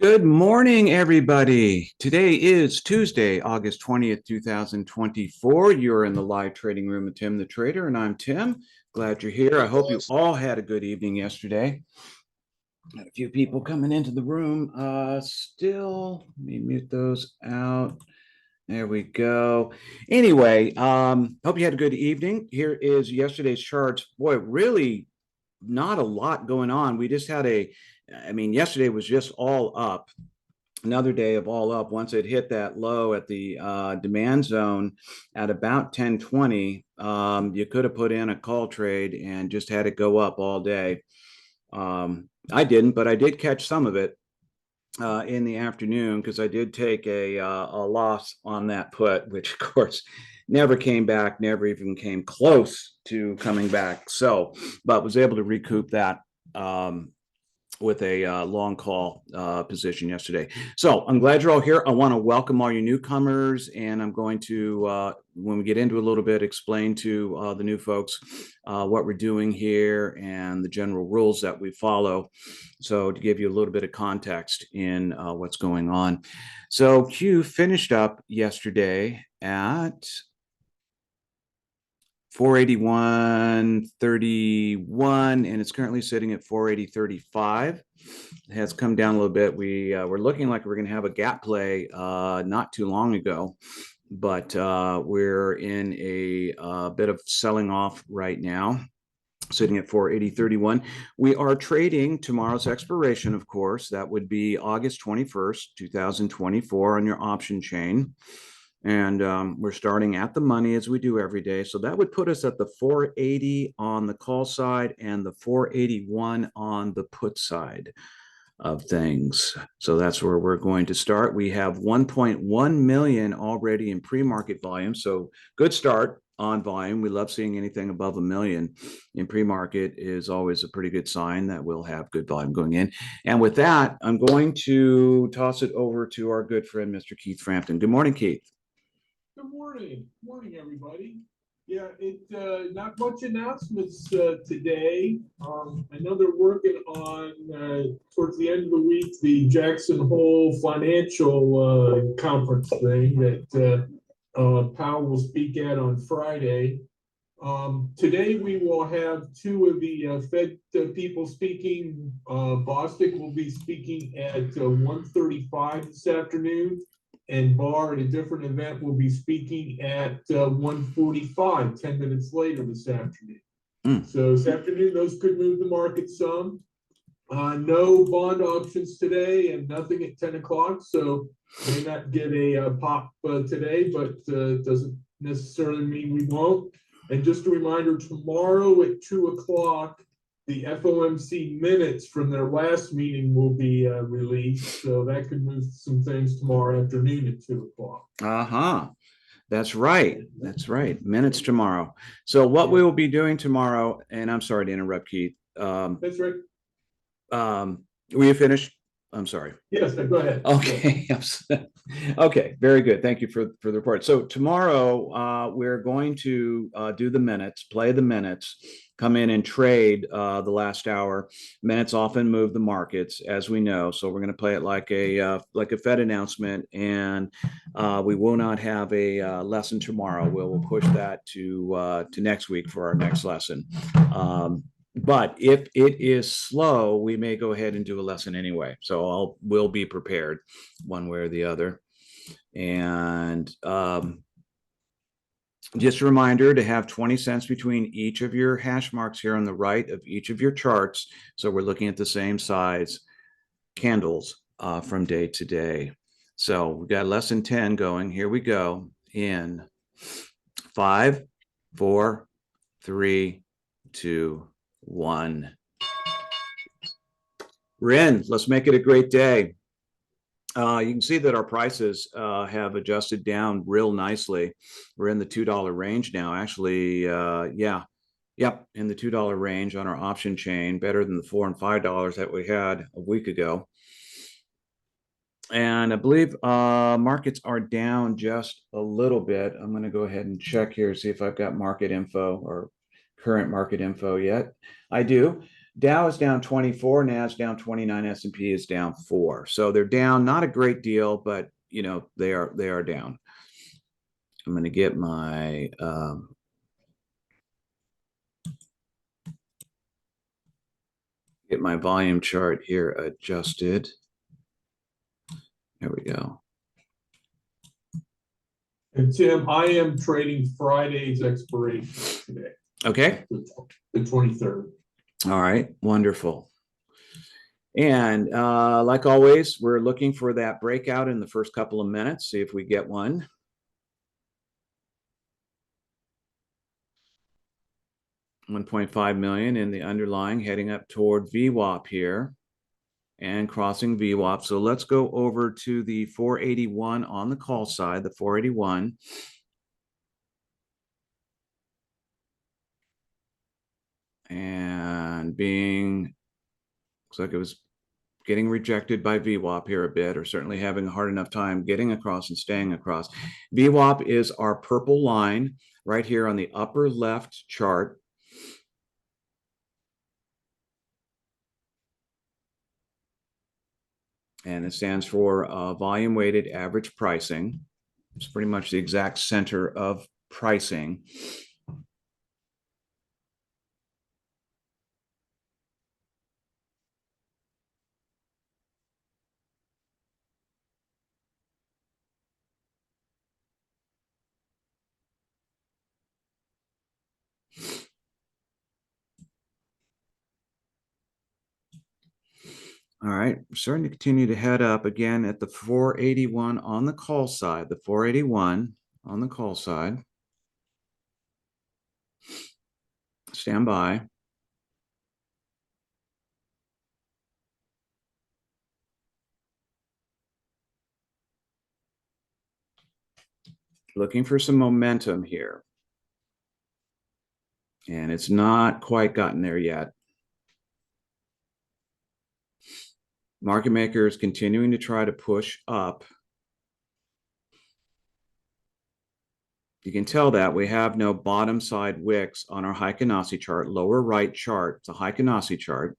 Good morning, everybody. Today is Tuesday, August 20th, 2024. You're in the live trading room with Tim the Trader, and I'm Tim. Glad you're here. I hope you all had a good evening yesterday. Got a few people coming into the room. Let me mute those out. There we go. Anyway, hope you had a good evening. Here is yesterday's charts. Boy, really not a lot going on. Yesterday was just all up, another day of all up. Once it hit that low at the demand zone at about 1020, you could have put in a call trade and just had it go up all day. I didn't, but I did catch some of it in the afternoon because I did take a loss on that put, which of course never came back, never even came close to coming back. But was able to recoup that with a long call position yesterday. So I'm glad you're all here. I want to welcome all you newcomers, and I'm going to, when we get into a little bit, explain to the new folks what we're doing here and the general rules that we follow. So to give you a little bit of context in what's going on. So Q finished up yesterday at 481.31, and it's currently sitting at 480.35. It has come down a little bit. We're looking like we're going to have a gap play not too long ago, but we're in a bit of selling off right now, sitting at 480.31. We are trading tomorrow's expiration, of course. That would be August 21st, 2024 on your option chain. And we're starting at the money as we do every day. So that would put us at the 480 on the call side and the 481 on the put side of things. So that's where we're going to start. We have 1.1 million already in pre-market volume. So good start on volume. We love seeing anything above a million in pre-market is always a pretty good sign that we'll have good volume going in. And with that, I'm going to toss it over to our good friend, Mr. Keith Frampton. Good morning, Keith. Good morning. Morning, everybody. Yeah, not much announcements today. I know they're working on towards the end of the week the Jackson Hole financial conference thing that Powell will speak at on Friday. Today we will have two of the Fed people speaking. Bostic will be speaking at 1:35 this afternoon. And Barr at a different event will be speaking at 1:45, 10 minutes later this afternoon. So this afternoon, those could move the market some. No bond options today and nothing at 10 o'clock. So may not get a pop today, but doesn't necessarily mean we won't. And just a reminder, tomorrow at 2 o'clock, the FOMC minutes from their last meeting will be released. So that could move some things tomorrow afternoon at 2 o'clock. That's right. That's right. Minutes tomorrow. So what we will be doing tomorrow, and I'm sorry to interrupt, Keith. That's right. Were you finished? I'm sorry. Yes, go ahead. Okay. Okay. Very good. Thank you for the report. So tomorrow we're going to do the minutes, play the minutes, come in and trade the last hour. Minutes often move the markets, as we know. So we're going to play it like a Fed announcement, and we will not have a lesson tomorrow. We'll push that to next week for our next lesson. But if it is slow, we may go ahead and do a lesson anyway. So we'll be prepared one way or the other. And just a reminder to have 20 cents between each of your hash marks here on the right of each of your charts. So we're looking at the same size candles from day to day. So we've got lesson 10 going. Here we go in 5, 4, 3, 2, 1. We're in. Let's make it a great day. You can see that our prices have adjusted down real nicely. We're in the $2 range now. Actually, in the $2 range on our option chain, better than the $4 and $5 that we had a week ago. And I believe markets are down just a little bit. I'm going to go ahead and check here, see if I've got market info or current market info yet. I do. Dow is down 24, Nas down 29, S&P is down 4. So they're down, not a great deal, but they are down. I'm going to get my volume chart here adjusted. There we go. And Tim, I am trading Friday's expiration today, Okay. the 23rd. All right. Wonderful. And like always, we're looking for that breakout in the first couple of minutes. See if we get one. $1.5 million in the underlying, heading up toward VWAP here and crossing VWAP. So let's go over to the 481 on the call side, the 481. And looks like it was getting rejected by VWAP here a bit, or certainly having a hard enough time getting across and staying across. VWAP is our purple line right here on the upper left chart. And it stands for volume weighted average pricing. It's pretty much the exact center of pricing. All right, we're starting to continue to head up again at the 481 on the call side, the 481 on the call side. Stand by. Looking for some momentum here. And it's not quite gotten there yet. Market maker is continuing to try to push up. You can tell that we have no bottom side wicks on our Heikenase chart, lower right chart. It's a Heikenase chart.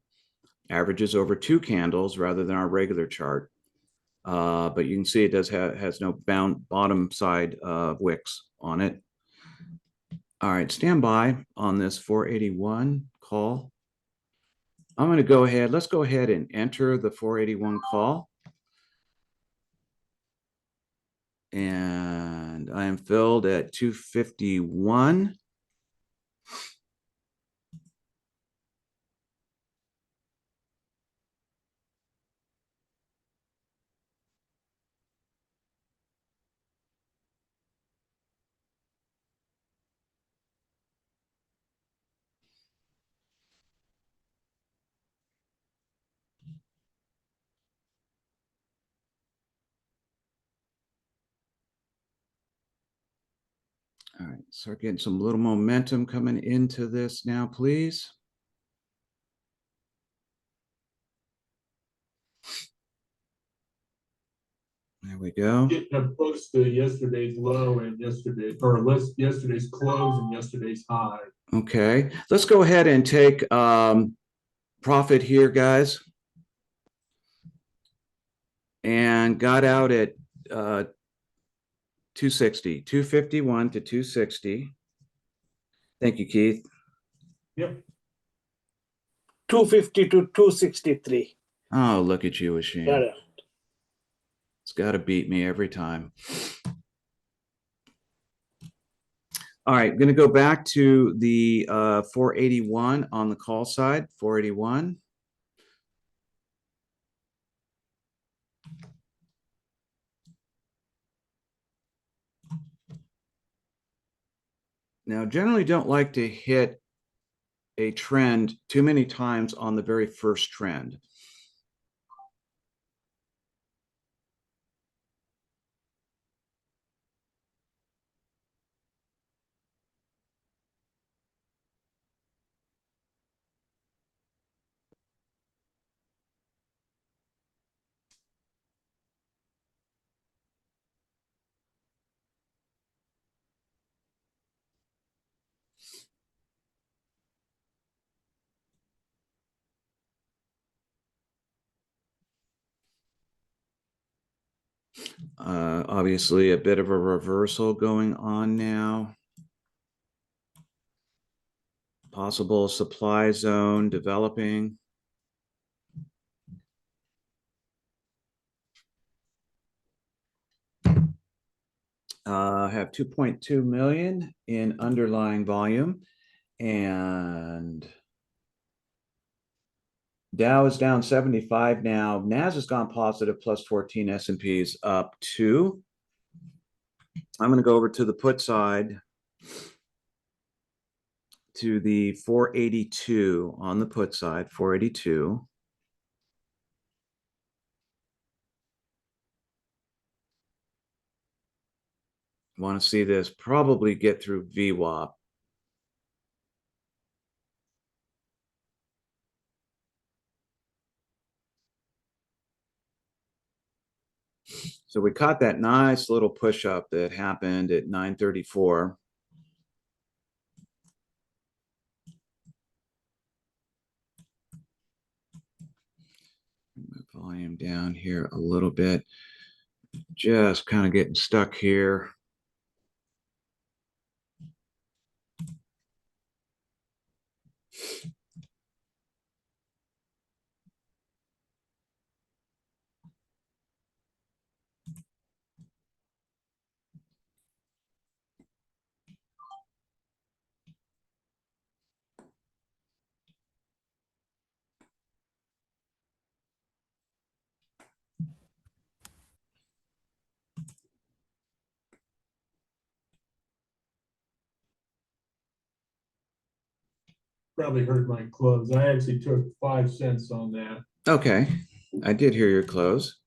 Averages over 2 candles rather than our regular chart. But you can see it has no bottom side wicks on it. All right, stand by on this 481 call. I'm going to go ahead. Let's go ahead and enter the 481 call. And I am filled at 251. All right, start getting some little momentum coming into this now, please. There we go. Getting up close to yesterday's low and yesterday's close and yesterday's high. Okay, let's go ahead and take profit here, guys. And got out at 260, 251 to 260. Thank you, Keith. Yep. 250 to 263. Oh, look at you, Ashim. Yeah. It's got to beat me every time. All right, going to go back to the 481 on the call side, 481. Now, generally don't like to hit a trend too many times on the very first trend. Obviously, a bit of a reversal going on now. Possible supply zone developing. Have 2.2 million in underlying volume, and Dow is down 75 now. NAS has gone positive, plus 14. S&P's up 2. I'm going to go over to the put side, to the 482 on the put side, 482. Want to see this probably get through VWAP. So we caught that nice little push up that happened at 934. Move volume down here a little bit. Just kind of getting stuck here. Probably heard my close. I actually took 5 cents on that. Okay, I did hear your close.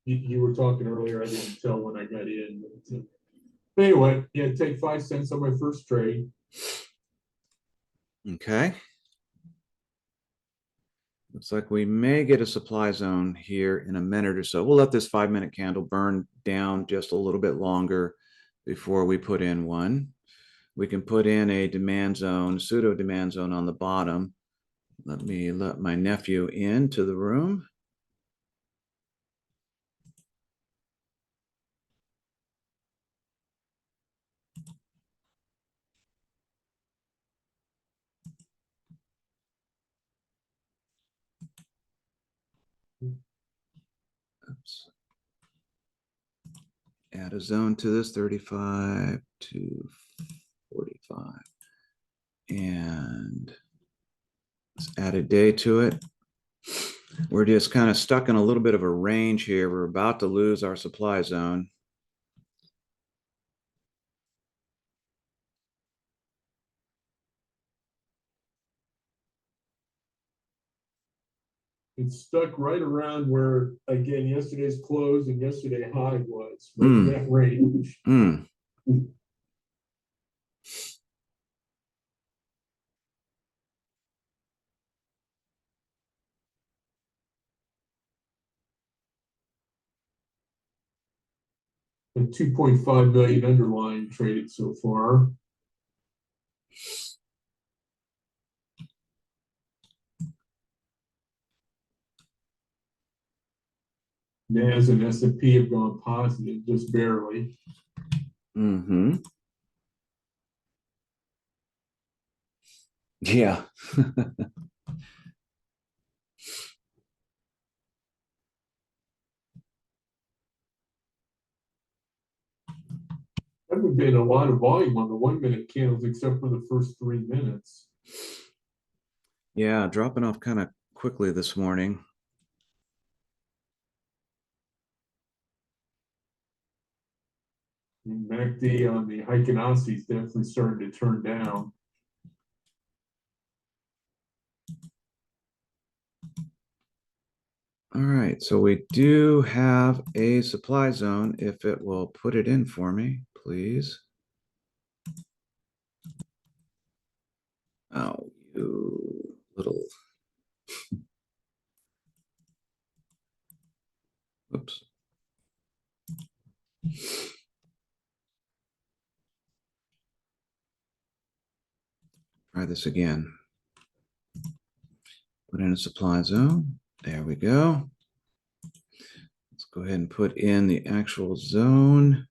You were talking earlier. I didn't tell when I got in. But, anyway, yeah, take 5 cents on my first trade. Okay. Looks like we may get a supply zone here in a minute or so. We'll let this 5-minute candle burn down just a little bit longer before we put in one. We can put in a demand zone, pseudo demand zone on the bottom. Let me let my nephew into the room. Oops. Add a zone to this, 35 to 45. And let's add a day to it. We're just kind of stuck in a little bit of a range here. We're about to lose our supply zone. It's stuck right around where, again, yesterday's close and yesterday high was, right in that range. And 2.5 million underlying traded so far. NAS and S&P have gone positive, just barely. Yeah. Haven't been a lot of volume on the 1-minute candles except for the first 3 minutes. Yeah, dropping off kind of quickly this morning. MACD on the Heiken-Aussie is definitely starting to turn down. All right, so we do have a supply zone. If it will put it in for me, please. Oh, you little. Oops. Try this again. Put in a supply zone. There we go. Let's go ahead and put in the actual zone.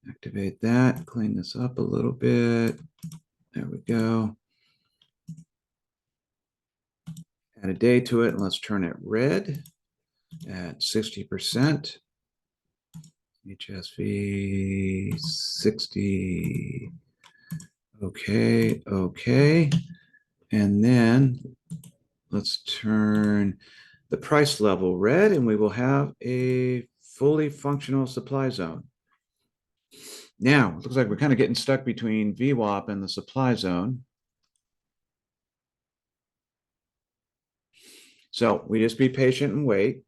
Activate that, clean this up a little bit. There we go. Add a day to it, and let's turn it red at 60%. HSV 60. Okay, okay. And then let's turn the price level red, and we will have a fully functional supply zone. Now, it looks like we're kind of getting stuck between VWAP and the supply zone. So we just be patient and wait.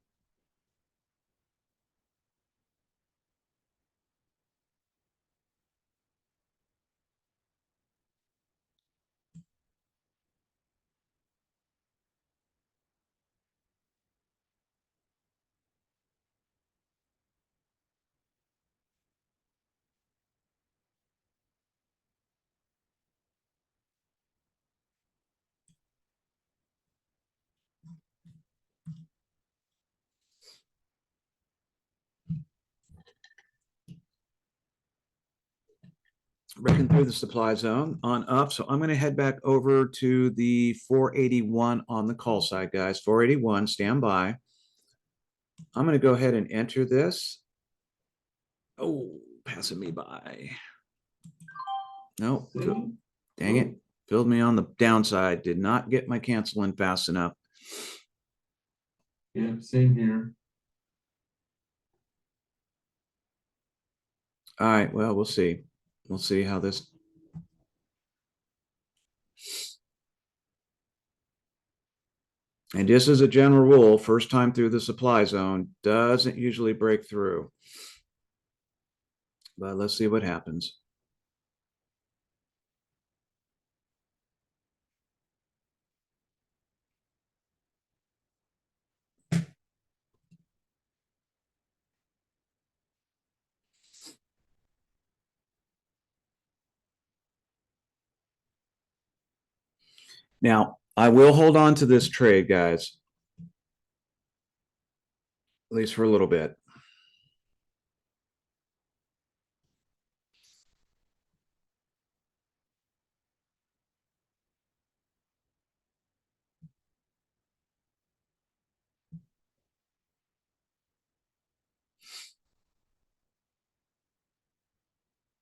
Breaking through the supply zone on up. So I'm going to head back over to the 481 on the call side, guys. 481, stand by. I'm going to go ahead and enter this. Oh, passing me by. No, dang it. Filled me on the downside. Did not get my cancel in fast enough. Yeah, same here. All right, well, we'll see. We'll see how this. And just as a general rule, first time through the supply zone doesn't usually break through. But let's see what happens. Now, I will hold on to this trade, guys, at least for a little bit.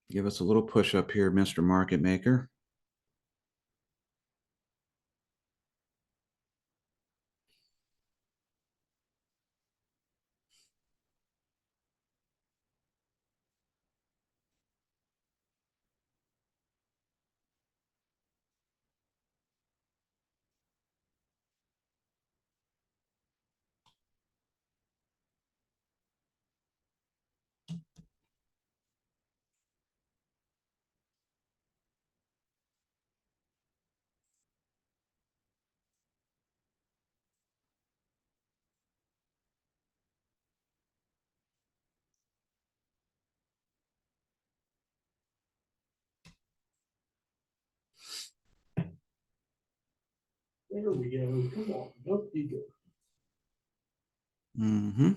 Give us a little push up here, Mr. Market Maker. There we go. Come on, up you go. Mm-hmm.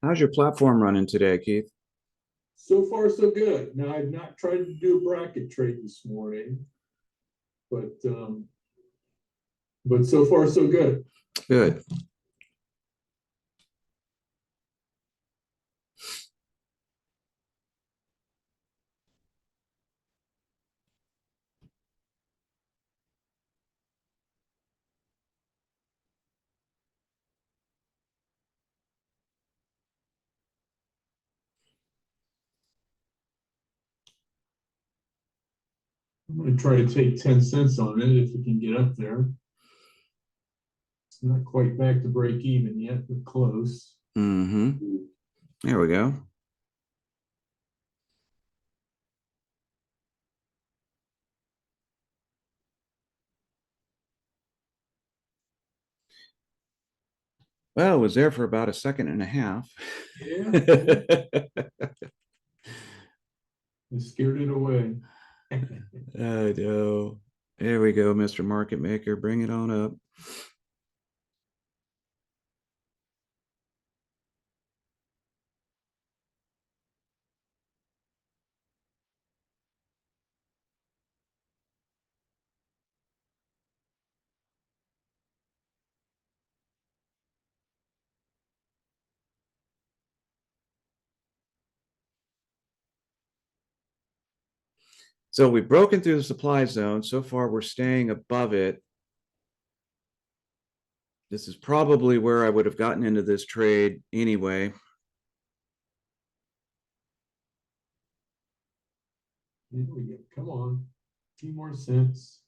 How's your platform running today, Keith? So far, so good. Now, I've not tried to do a bracket trade this morning, but so far, so good. Good. I'm going to try to take 10 cents on it if we can get up there. It's not quite back to break even yet, but close. Mm-hmm. There we go. Well, it was there for about a second and a half. Yeah, you scared it away. I know. There we go, Mr. Market Maker. Bring it on up. So we've broken through the supply zone. So far, we're staying above it. This is probably where I would have gotten into this trade anyway. Here we go. Come on. A few more cents.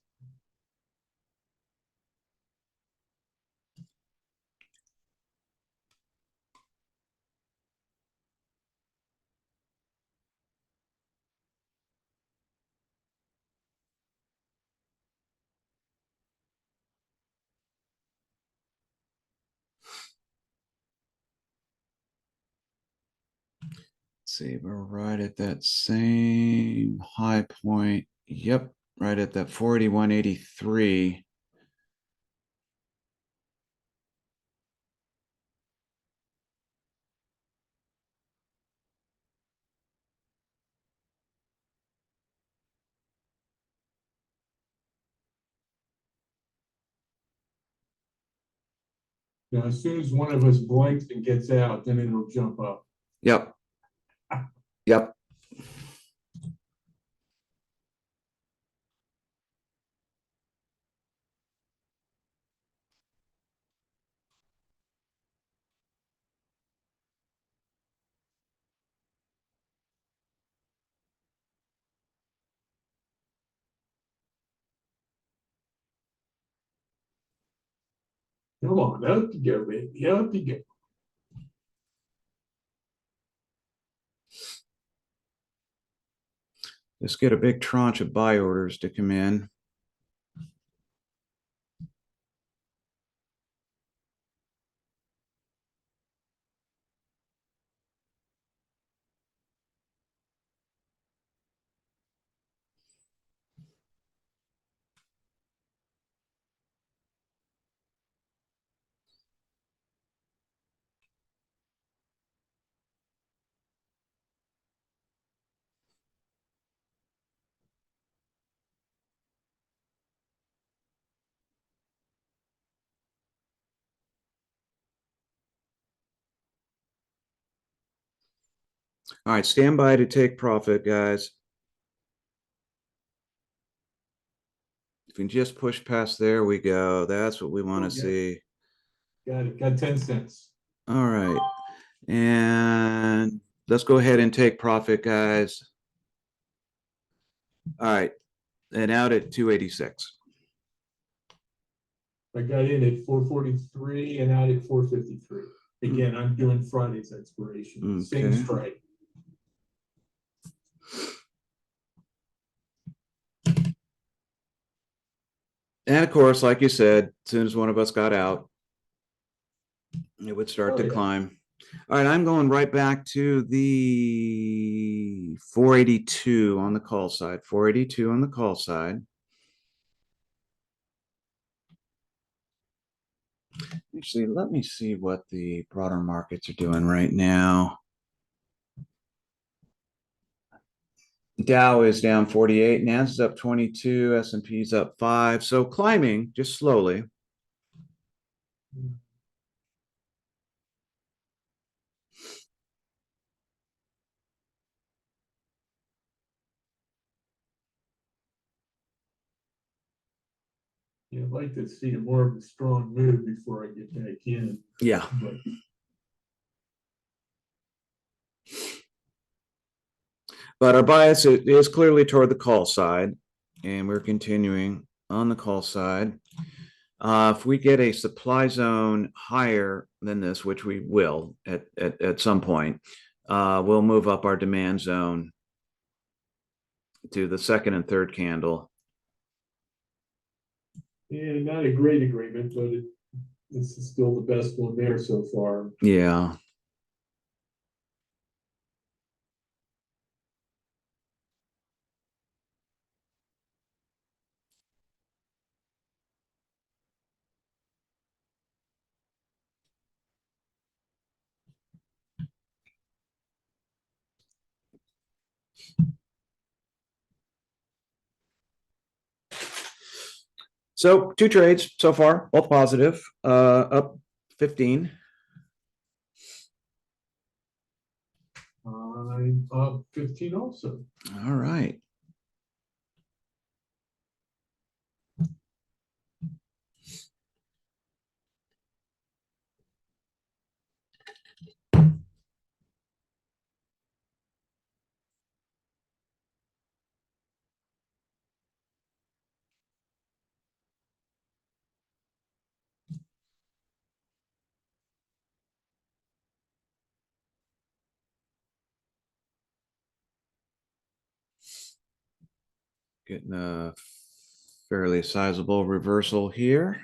Let's see, we're right at that same high point. Yep, right at that 41.83. Now, as soon as one of us blinks and gets out, then it'll jump up. Yep. Yep. Come on, out you go, baby. Out you go. Let's get a big tranche of buy orders to come in. All right, stand by to take profit, guys. If we can just push past there, we go. That's what we want to see. Got it. Got 10 cents. All right. And let's go ahead and take profit, guys. All right. And out at 286. I got in at 443 and out at 453. Again, I'm doing Friday's expiration. Same Okay. strike. And of course, like you said, as soon as one of us got out, it would start to climb. All right, I'm going right back to the 482 on the call side. 482 on the call side. Actually, let me see what the broader markets are doing right now. Dow is down 48, NAS is up 22, S&P is up 5. So climbing just slowly. Yeah, I'd like to see more of a strong move before I get back in. Yeah. But our bias is clearly toward the call side, and we're continuing on the call side. If we get a supply zone higher than this, which we will at some point, we'll move up our demand zone to the second and third candle. Yeah, not a great agreement, but this is still the best one there so far. Yeah. So 2 trades so far, both positive, up 15. I'm up 15 also. All right. Getting a fairly sizable reversal here.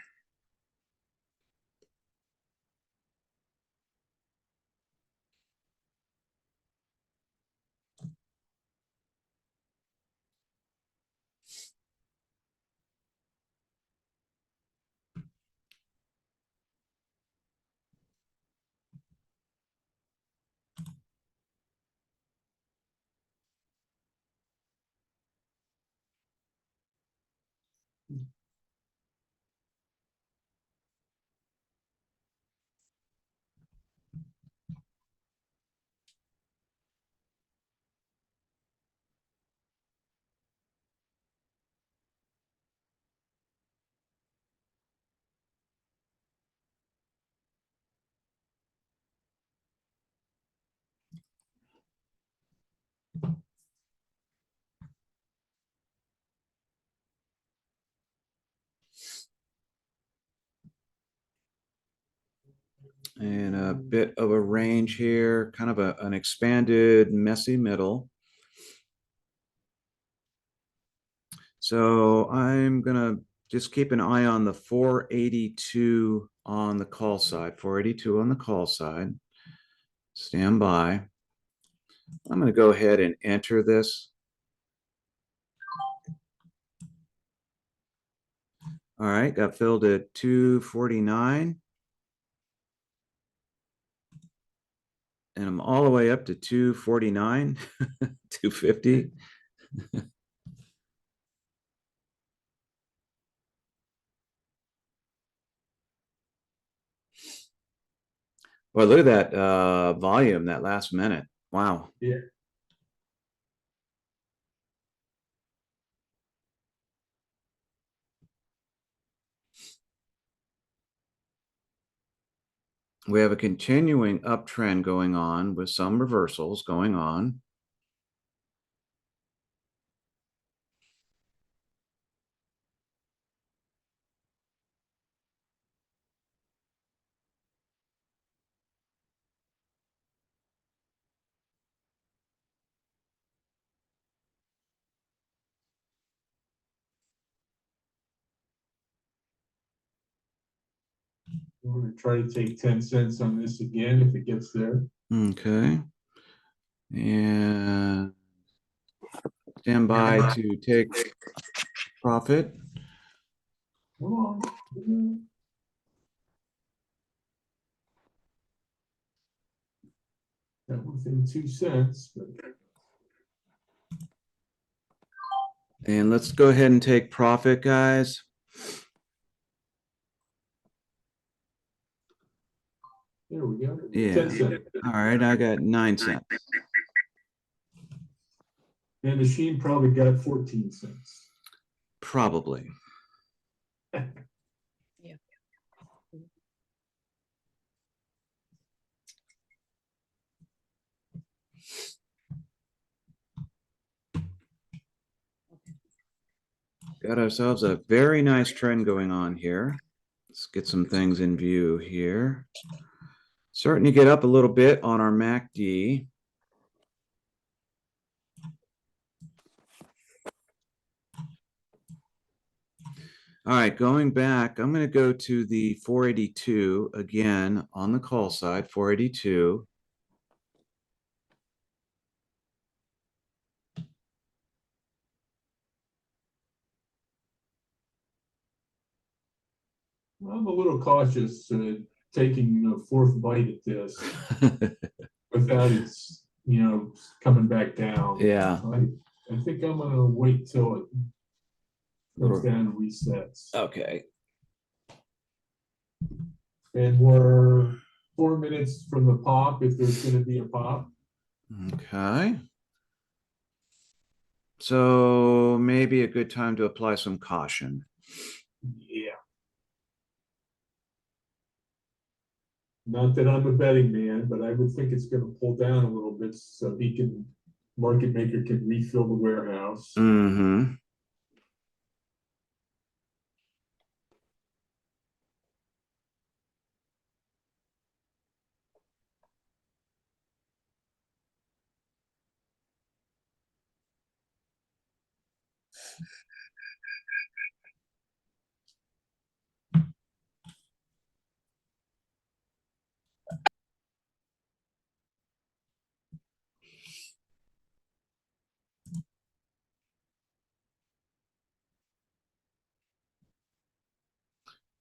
And a bit of a range here, kind of an expanded, messy middle. So I'm going to just keep an eye on the 482 on the call side, 482 on the call side. Stand by. I'm going to go ahead and enter this. All right, got filled at 249. And I'm all the way up to 249, 250. Boy, look at that volume, that last minute. Wow. Yeah. We have a continuing uptrend going on with some reversals going on. We're going to try to take 10 cents on this again if it gets there. Okay. And stand by to take profit. Come on. That within 2 cents. But And let's go ahead and take profit, guys. there we go. Yeah. 10 cents. All right, I got 9 cents. And the Sheen probably got 14 cents. Probably. Yeah. Got ourselves a very nice trend going on here. Let's get some things in view here. Starting to get up a little bit on our MACD. All right, going back, I'm going to go to the 482 again on the call side, 482. I'm a little cautious taking a fourth bite at this without its, coming back down. Yeah. So I think I'm gonna wait till it comes down and resets. Okay. And we're 4 minutes from the pop, if there's gonna be a pop. Okay. So maybe a good time to apply some caution. Yeah. Not that I'm a betting man, but I would think it's gonna pull down a little bit so market maker can refill the warehouse. Mm-hmm.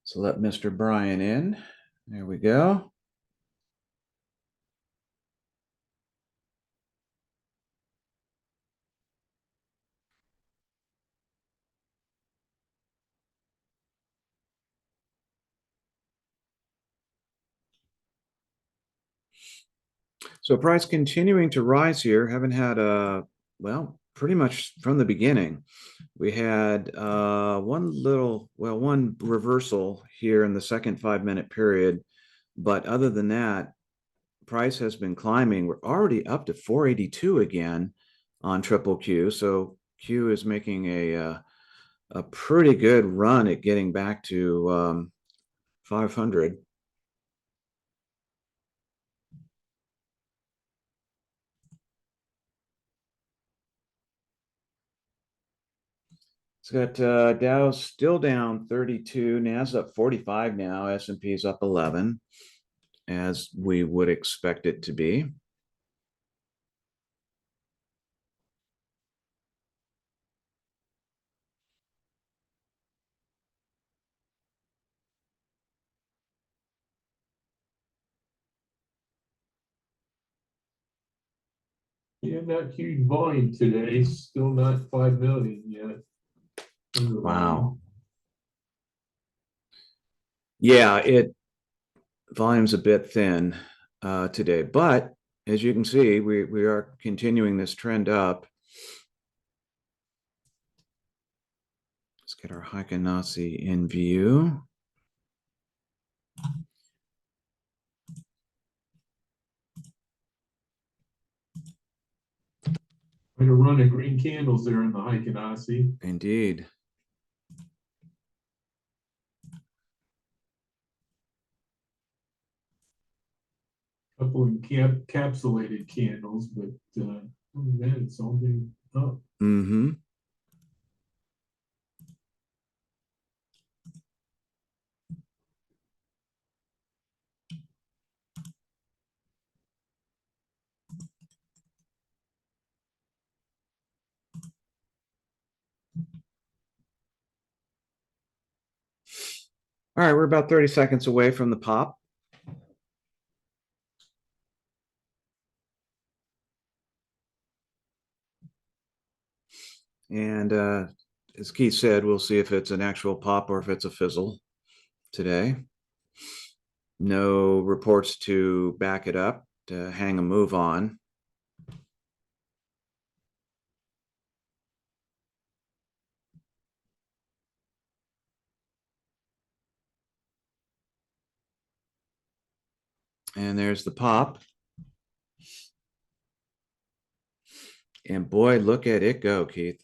So let Mr. Brian in. There we go. So price continuing to rise here. Haven't had well, pretty much from the beginning. We had one reversal here in the second 5-minute period. But other than that, price has been climbing. We're already up to 482 again on triple Q. So Q is making a pretty good run at getting back to 500. It's got Dow's still down 32, Nas up 45 now, S&P's up 11, as we would expect it to be. Yeah, not huge volume today, still not 5 million yet. Wow. Yeah, volume's a bit thin today, but as you can see, we are continuing this trend up. Let's get our Heikenase in view. Quite a run of green candles there in the Heikenase. Indeed. Couple of capsulated candles, but other than that, it's all been up. Mm-hmm. All right, we're about 30 seconds away from the pop. And as Keith said, we'll see if it's an actual pop or if it's a fizzle today. No reports to back it up, to hang a move on. And there's the pop. And boy, look at it go, Keith.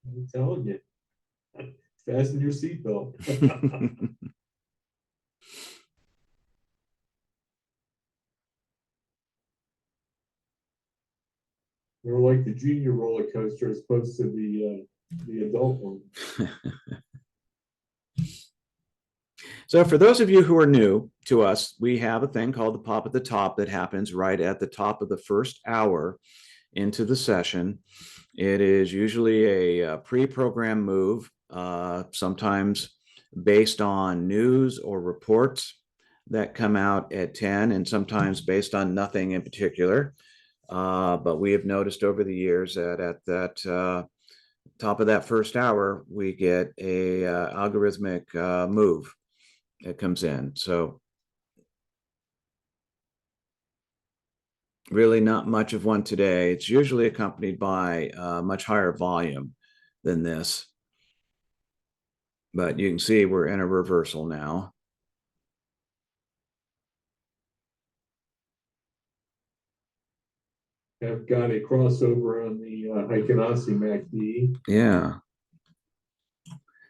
I'm telling you, fasten your seatbelt. They're like the junior roller coaster as opposed to the adult one. So for those of you who are new to us, we have a thing called the pop at the top that happens right at the top of the first hour into the session. It is usually a pre-programmed move, sometimes based on news or reports that come out at 10, and sometimes based on nothing in particular. But we have noticed over the years that at that top of that first hour, we get a algorithmic move that comes in. So really not much of one today. It's usually accompanied by much higher volume than this. But you can see we're in a reversal now. I've got a crossover on the Heikenasi MACD. Yeah.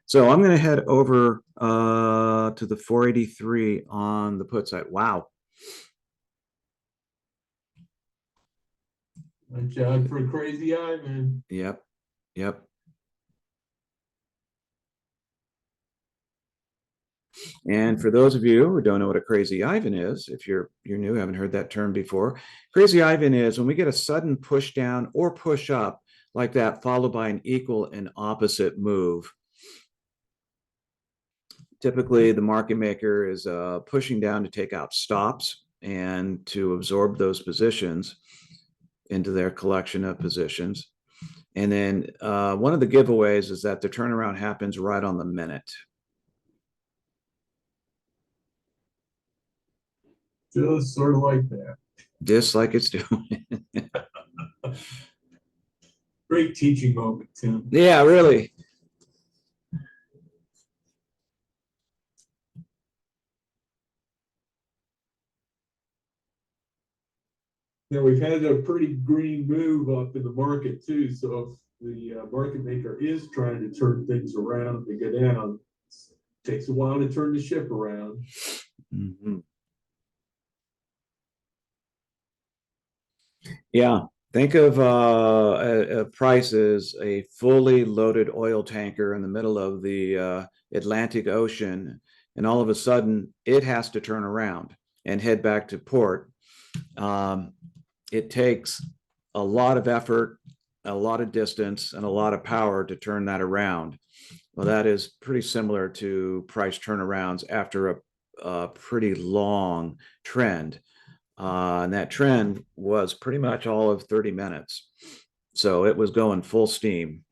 So I'm going to head over to the 483 on the put side. Wow. Watch out for Crazy Ivan. Yep. Yep. And for those of you who don't know what a crazy Ivan is, if you're new, haven't heard that term before, crazy Ivan is when we get a sudden push down or push up like that, followed by an equal and opposite move. Typically, the market maker is pushing down to take out stops and to absorb those positions into their collection of positions. And then one of the giveaways is that the turnaround happens right on the minute. Just sort of like that. Just like it's doing. Great teaching moment, Tim. Yeah, really. Now we've had a pretty green move up in the market too. So if the market maker is trying to turn things around to go down, it takes a while to turn the ship around. Mm-hmm. Yeah. Think of a price as a fully loaded oil tanker in the middle of the Atlantic Ocean, and all of a sudden it has to turn around and head back to port. It takes a lot of effort, a lot of distance, and a lot of power to turn that around. Well, that is pretty similar to price turnarounds after a pretty long trend. And that trend was pretty much all of 30 minutes. So it was going full steam.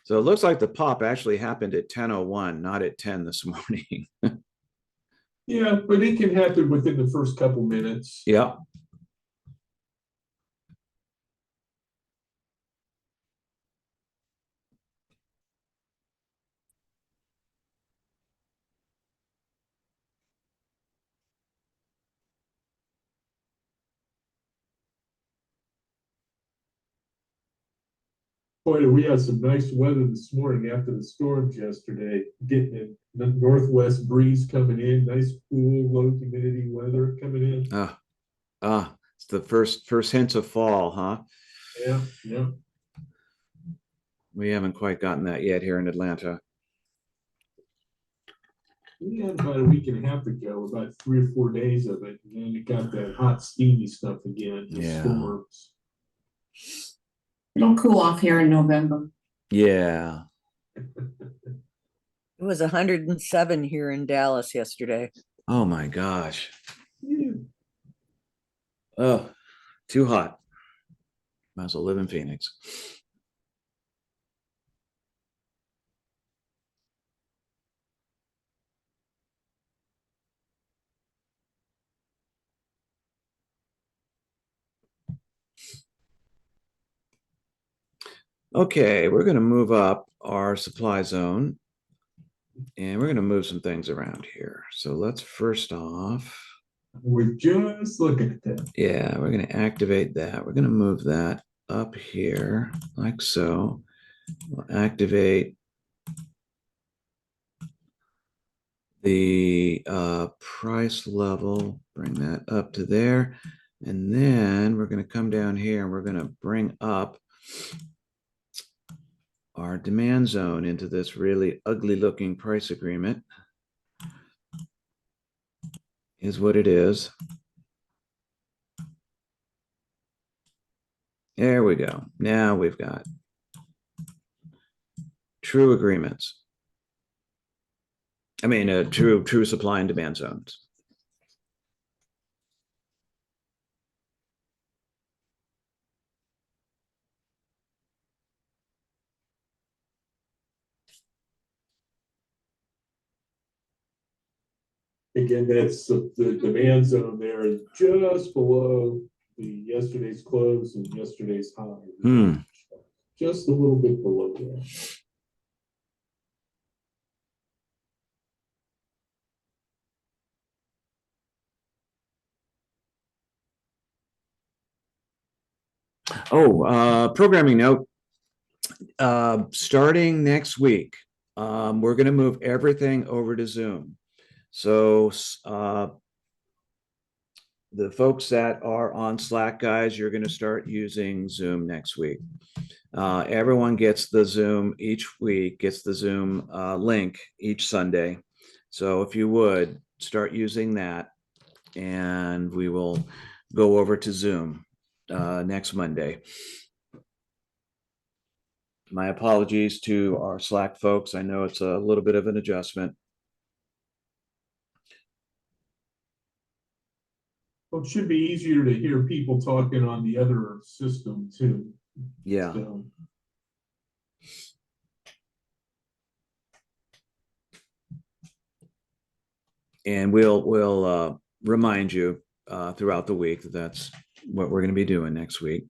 So it looks like the pop actually happened at 10:01, not at 10 this morning. Yeah, but it can happen within the first couple minutes. Yeah. Boy, we had some nice weather this morning after the storms yesterday. Getting it, the northwest breeze coming in, nice cool, low humidity weather coming in. It's the first hints of fall, huh? Yeah, yeah. We haven't quite gotten that yet here in Atlanta. We had about a week and a half ago, about 3 or 4 days of it, and then it got that hot, steamy stuff again. The Yeah. storms. It'll cool off here in November. Yeah. It was 107 here in Dallas yesterday. Oh my gosh. Yeah. Oh, too hot. Might as well live in Phoenix. Okay, we're going to move up our supply zone and we're going to move some things around here. So let's first off, We're just looking at that. yeah, we're going to activate that. We're going to move that up here like so. We'll activate the price level, bring that up to there. And then we're going to come down here and we're going to bring up our demand zone into this really ugly looking price agreement. Is what it is. There we go. Now we've got true agreements. I mean, true supply and demand zones. Again, that's the demand zone there is just below the yesterday's close and yesterday's high. Just a little bit below there. Oh, programming note. Starting next week, we're going to move everything over to Zoom. So the folks that are on Slack, guys, you're going to start using Zoom next week. Everyone gets the Zoom each week, gets the Zoom link each Sunday. So if you would start using that, and we will go over to Zoom next Monday. My apologies to our Slack folks. I know it's a little bit of an adjustment. Well, it should be easier to hear people talking on the other system too. Yeah. So, And we'll remind you throughout the week that that's what we're going to be doing next week.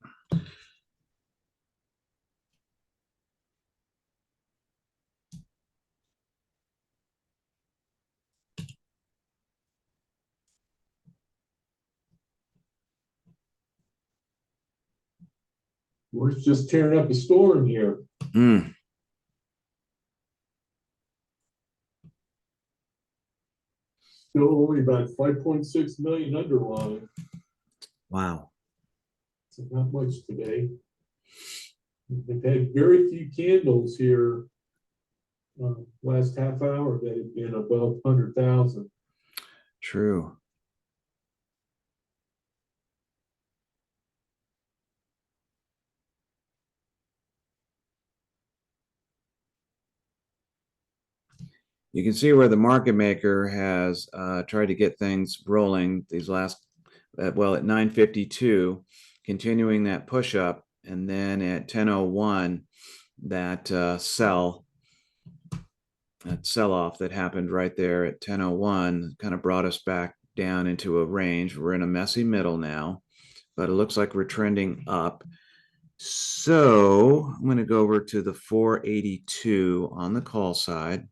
we're just tearing up a storm here. Mm, Still only about 5.6 million underlying. wow. So not much today. We've had very few candles here last half hour that have been above 100,000. True. You can see where the market maker has tried to get things rolling these last, well, at 9:52, continuing that push up, and then at 10:01, that sell off that happened right there at 10:01 kind of brought us back down into a range. We're in a messy middle now, but it looks like we're trending up. So I'm going to go over to the 482 on the call side.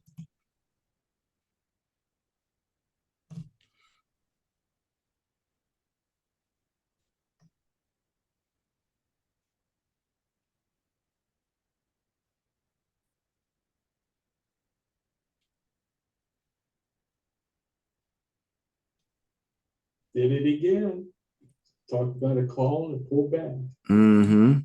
Did it again. Talked about a call and pulled back. Mm-hmm.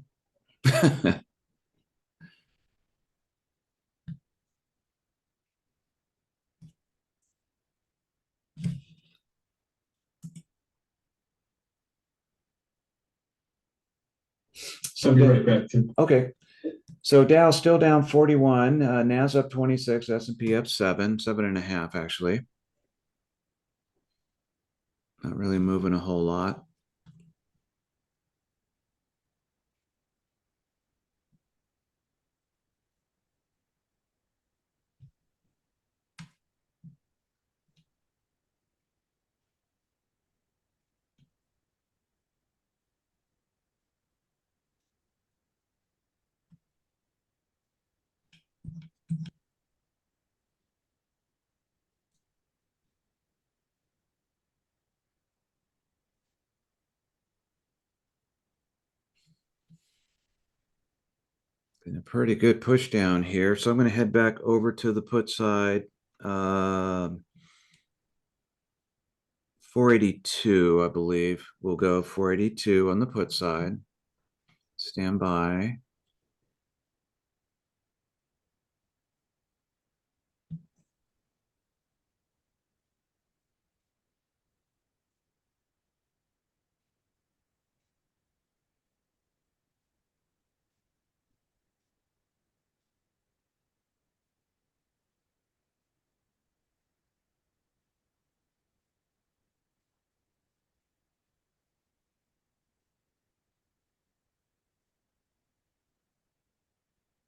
I'll be right back, Tim. Okay. So Dow still down 41, Nas up 26, S&P up 7.5 actually. Not really moving a whole lot. Been a pretty good push down here. So I'm going to head back over to the put side. 482, I believe. We'll go 482 on the put side. Stand by.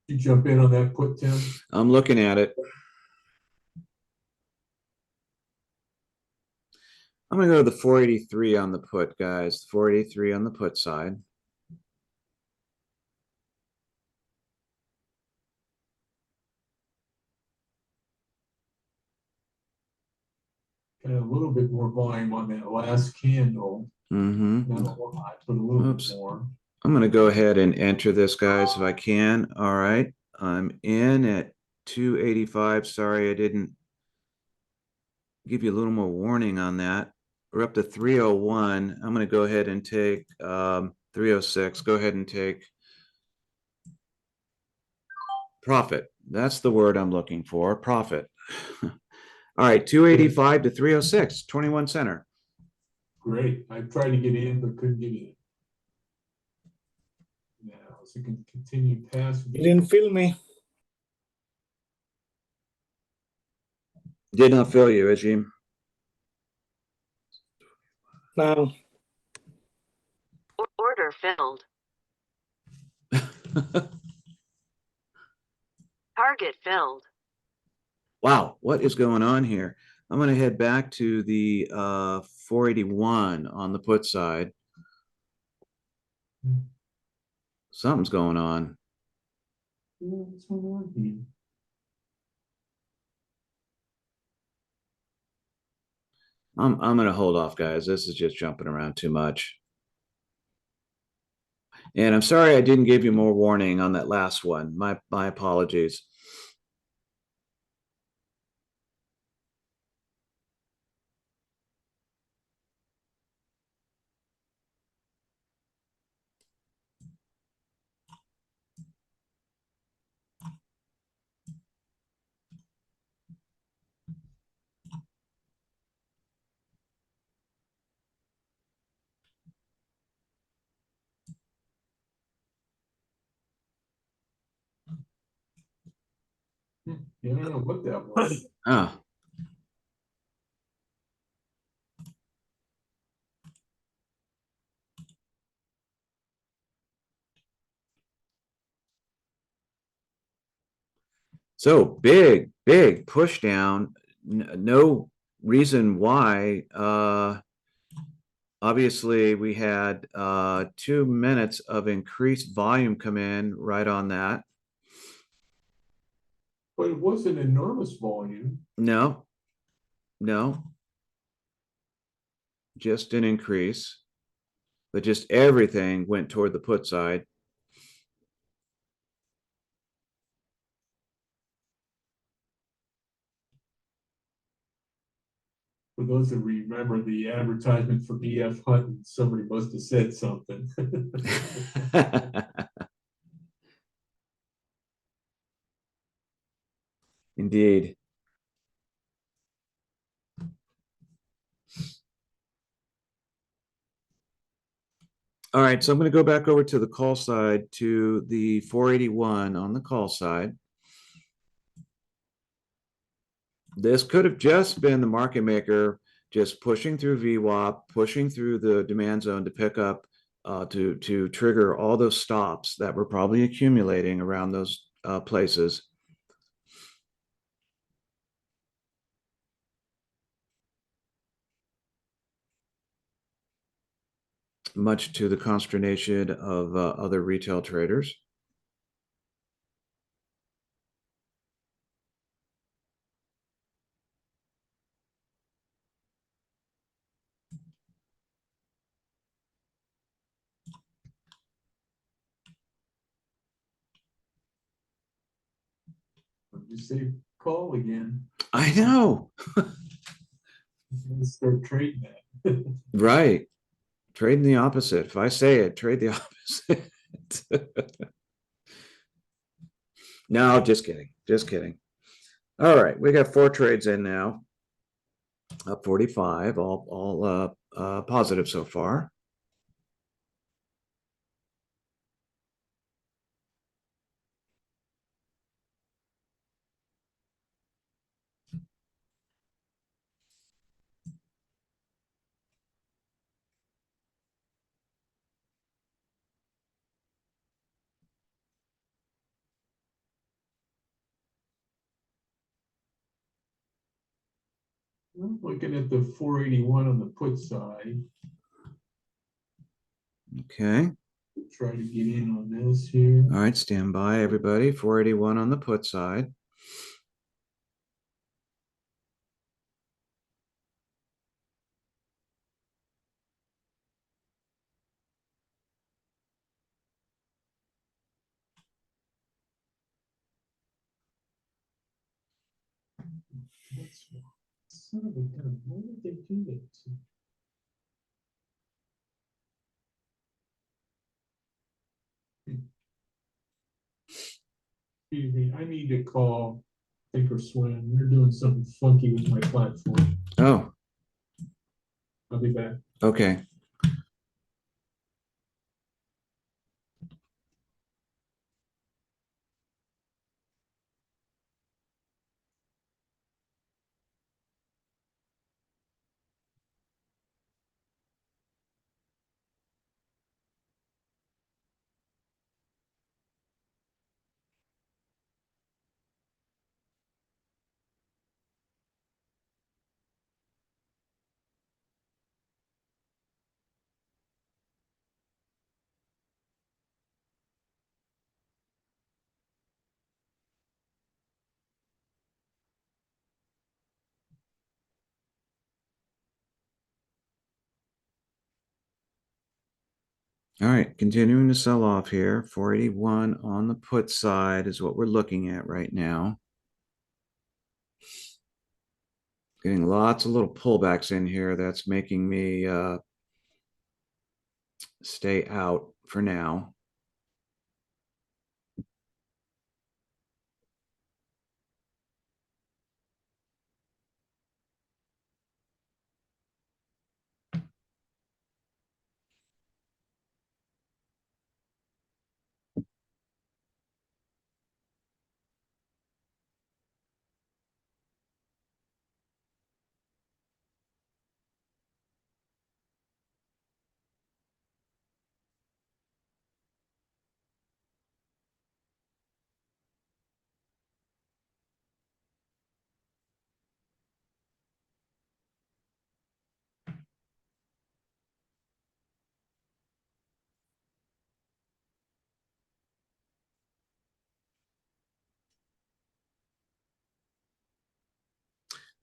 You jump in on that put, Tim? I'm looking at it. I'm going to go to the 483 on the put, guys. 483 on the put side. Got a little bit more volume on that last candle. Mm-hmm. Not a lot, but a little Oops. bit more. I'm going to go ahead and enter this, guys, if I can. All right. I'm in at 285. Sorry, I didn't give you a little more warning on that. We're up to 301. I'm going to go ahead and take 306. Go ahead and take profit. That's the word I'm looking for. Profit. All right. 285 to 306, 21 center. Great. I tried to get in, but couldn't get in. Now, so we can continue past. You didn't feel me. Did not feel you, Ajim. Now, Order filled. Target filled. Wow, what is going on here? I'm going to head back to the 481 on the put side. Something's going on. What's going on here? I'm going to hold off, guys. This is just jumping around too much. And I'm sorry I didn't give you more warning on that last one. My apologies. Yeah, I don't know what that was. Ah, so big push down. No reason why. Obviously, we had 2 minutes of increased volume come in right on that. But it was an enormous volume. No, just an increase, but just everything went toward the put side. For those that remember the advertisement for BF Hutton, somebody must have said something. Indeed. All right, so I'm going to go back over to the call side to the 481 on the call side. This could have just been the market maker just pushing through VWAP, pushing through the demand zone to pick up, to trigger all those stops that were probably accumulating around those places. Much to the consternation of other retail traders. You say call again. I know. Let's start trading that. Right. Trading the opposite. If I say it, trade the opposite. No, just kidding. Just kidding. All right, we got 4 trades in now. Up 45, all positive so far. I'm looking at the 481 on the put side. Okay. Try to get in on this here. All right, stand by, everybody. 481 on the put side. That's son of a gun. Why did they do that? Excuse me, I need to call Thinkorswim. They're doing something funky with my platform. Oh, I'll be back. okay. All right, continuing to sell off here. 481 on the put side is what we're looking at right now. Getting lots of little pullbacks in here. That's making me stay out for now.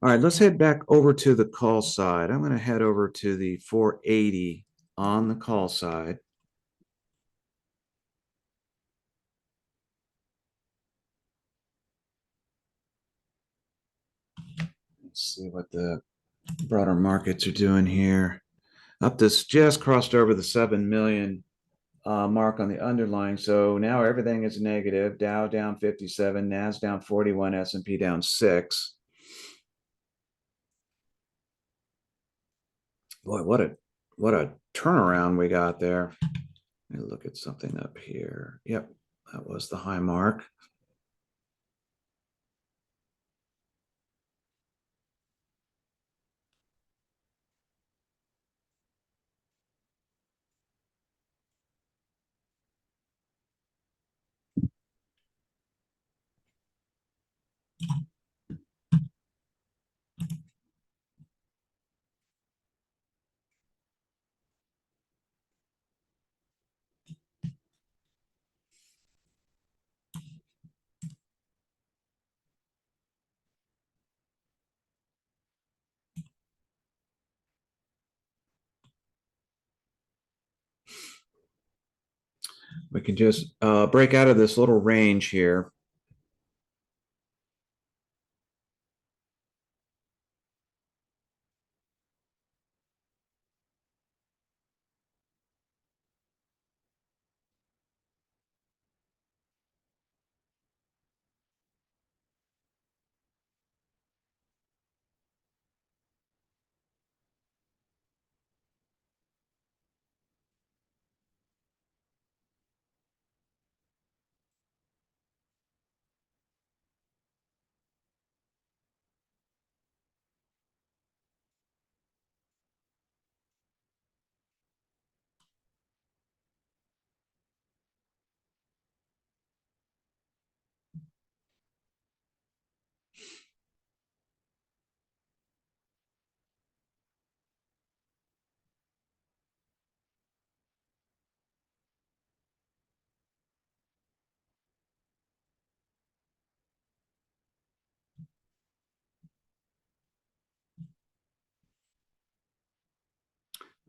All right, let's head back over to the call side. I'm going to head over to the 480 on the call side. Let's see what the broader markets are doing here. Up this just crossed over the 7 million mark on the underlying. So now everything is negative. Dow down 57, Nas down 41, S&P down 6. Boy, what a turnaround we got there. Let me look at something up here. Yep, that was the high mark. We can just break out of this little range here.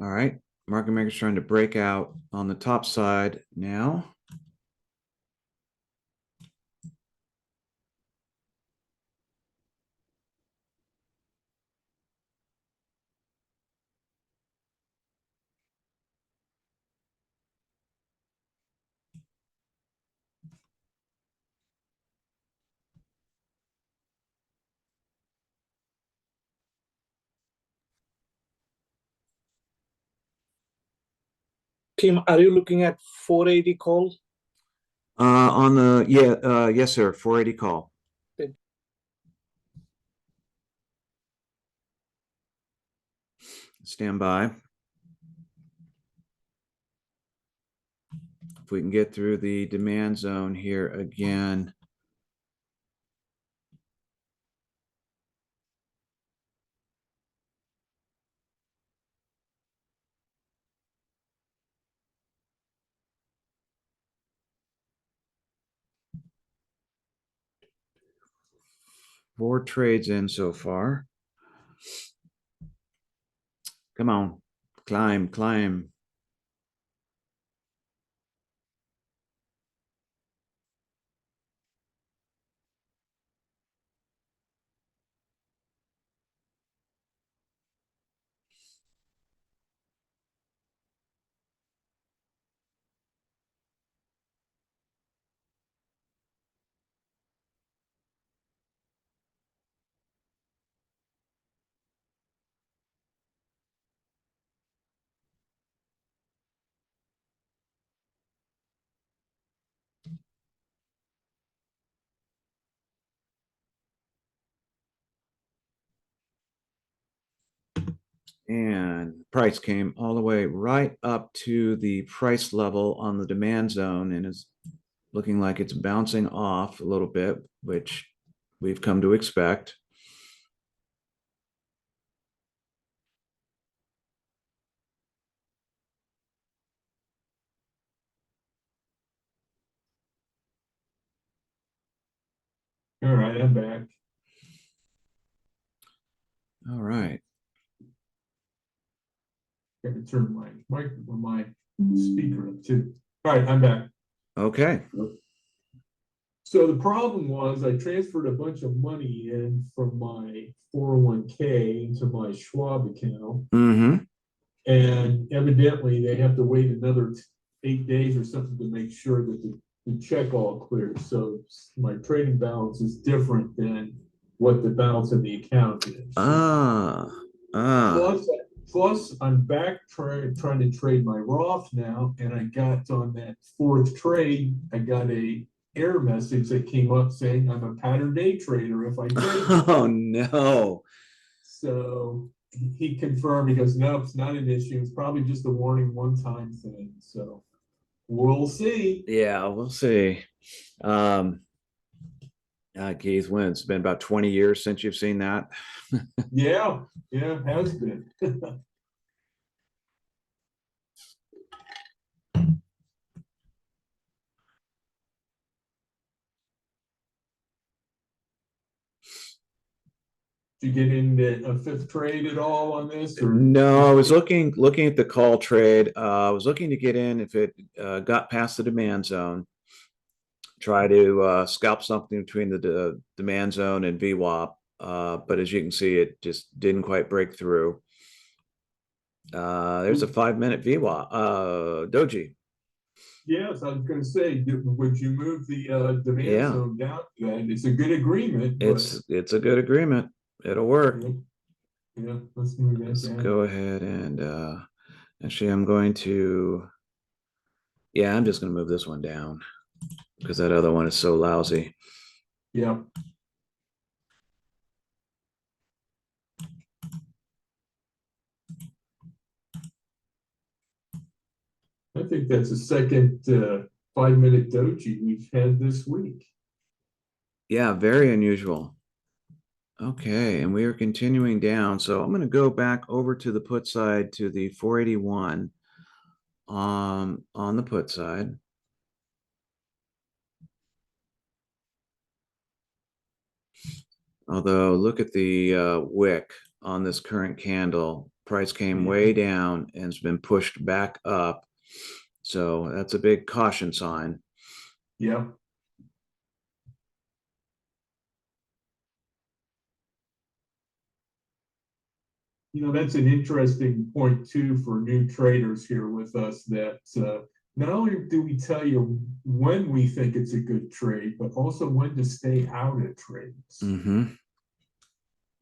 All right. Market maker's trying to break out on the top side now. Tim, are you looking at 480 call? On the, yeah, yes, sir. 480 call. Good. Stand by. If we can get through the demand zone here again. Four trades in so far. Come on, climb, climb. And price came all the way right up to the price level on the demand zone and is looking like it's bouncing off a little bit, which we've come to expect. All right, I'm back. All right. Got to turn my speaker up too. All right, I'm back. Okay. So the problem was I transferred a bunch of money in from my 401k into my Schwab account. Mm-hmm. And evidently they have to wait another 8 days or something to make sure that the check all clears. So my trading balance is different than what the balance in the account is. Ah. Ah. Plus, I'm back trying to trade my Roth now, and I got on that fourth trade, I got a error message that came up saying I'm a pattern day trader if I trade. Oh no. So he confirmed, he goes, no, it's not an issue. It's probably just a warning one-time thing. So we'll see. Yeah, we'll see. Geez, when it's been about 20 years since you've seen that. Yeah, it has been. Did you get into a fifth trade at all on this? Or No, I was looking at the call trade. I was looking to get in if it got past the demand zone. Try to scalp something between the demand zone and VWAP. But as you can see, it just didn't quite break through. There's a 5-minute VWAP, Doji. Yes, I was gonna say, would you move the demand Yeah. zone down to that? It's a good agreement, but It's a good agreement. It'll work. yeah, let's move that Let's down. go ahead and actually I'm going to, yeah, I'm just going to move this one down because that other one is so lousy. Yeah. I think that's the second 5-minute doji we've had this week. Yeah, very unusual. Okay, and we are continuing down. So I'm going to go back over to the put side to the 481 on the put side. Although look at the wick on this current candle. Price came way down and it's been pushed back up. So that's a big caution sign. Yeah. That's an interesting point too for new traders here with us that not only do we tell you when we think it's a good trade, but also when to stay out of trades. Mm-hmm.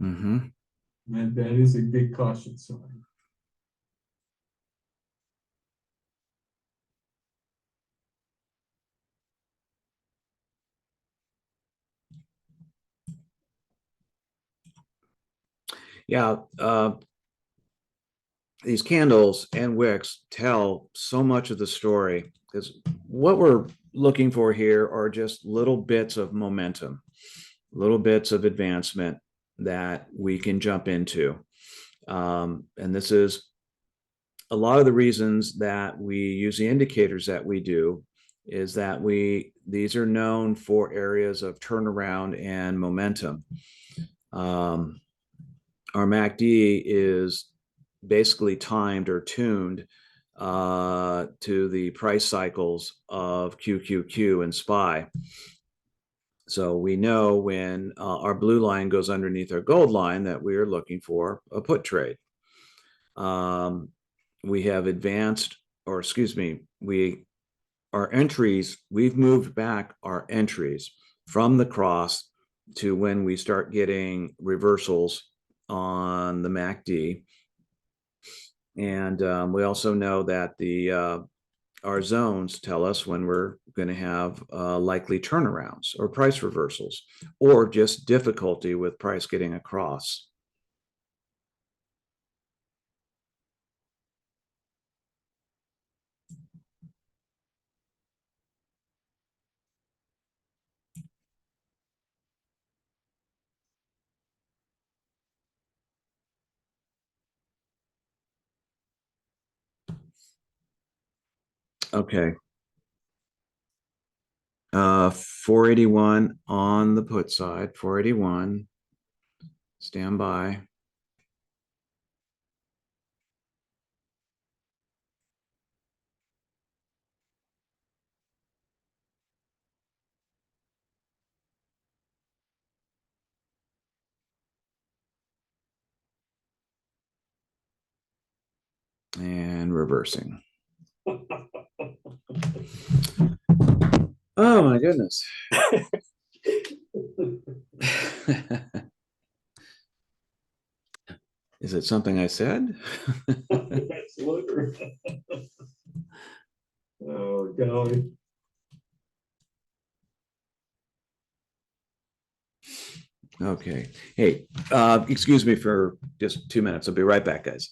Mm-hmm. And that is a big caution sign. Yeah. These candles and wicks tell so much of the story, because what we're looking for here are just little bits of momentum, little bits of advancement that we can jump into. And this is a lot of the reasons that we use the indicators that we do, is that these are known for areas of turnaround and momentum. Our MACD is basically timed or tuned to the price cycles of QQQ and SPY. So we know when our blue line goes underneath our gold line that we are looking for a put trade. We have advanced, or excuse me, our entries, we've moved back our entries from the cross to when we start getting reversals on the MACD. And we also know that our zones tell us when we're going to have likely turnarounds or price reversals, or just difficulty with price getting across. Okay. 481 on the put side, 481. Stand by. And reversing. Oh my goodness. Is it something I said? That's litter. Oh, golly. Okay. Hey, excuse me for just 2 minutes. I'll be right back, guys.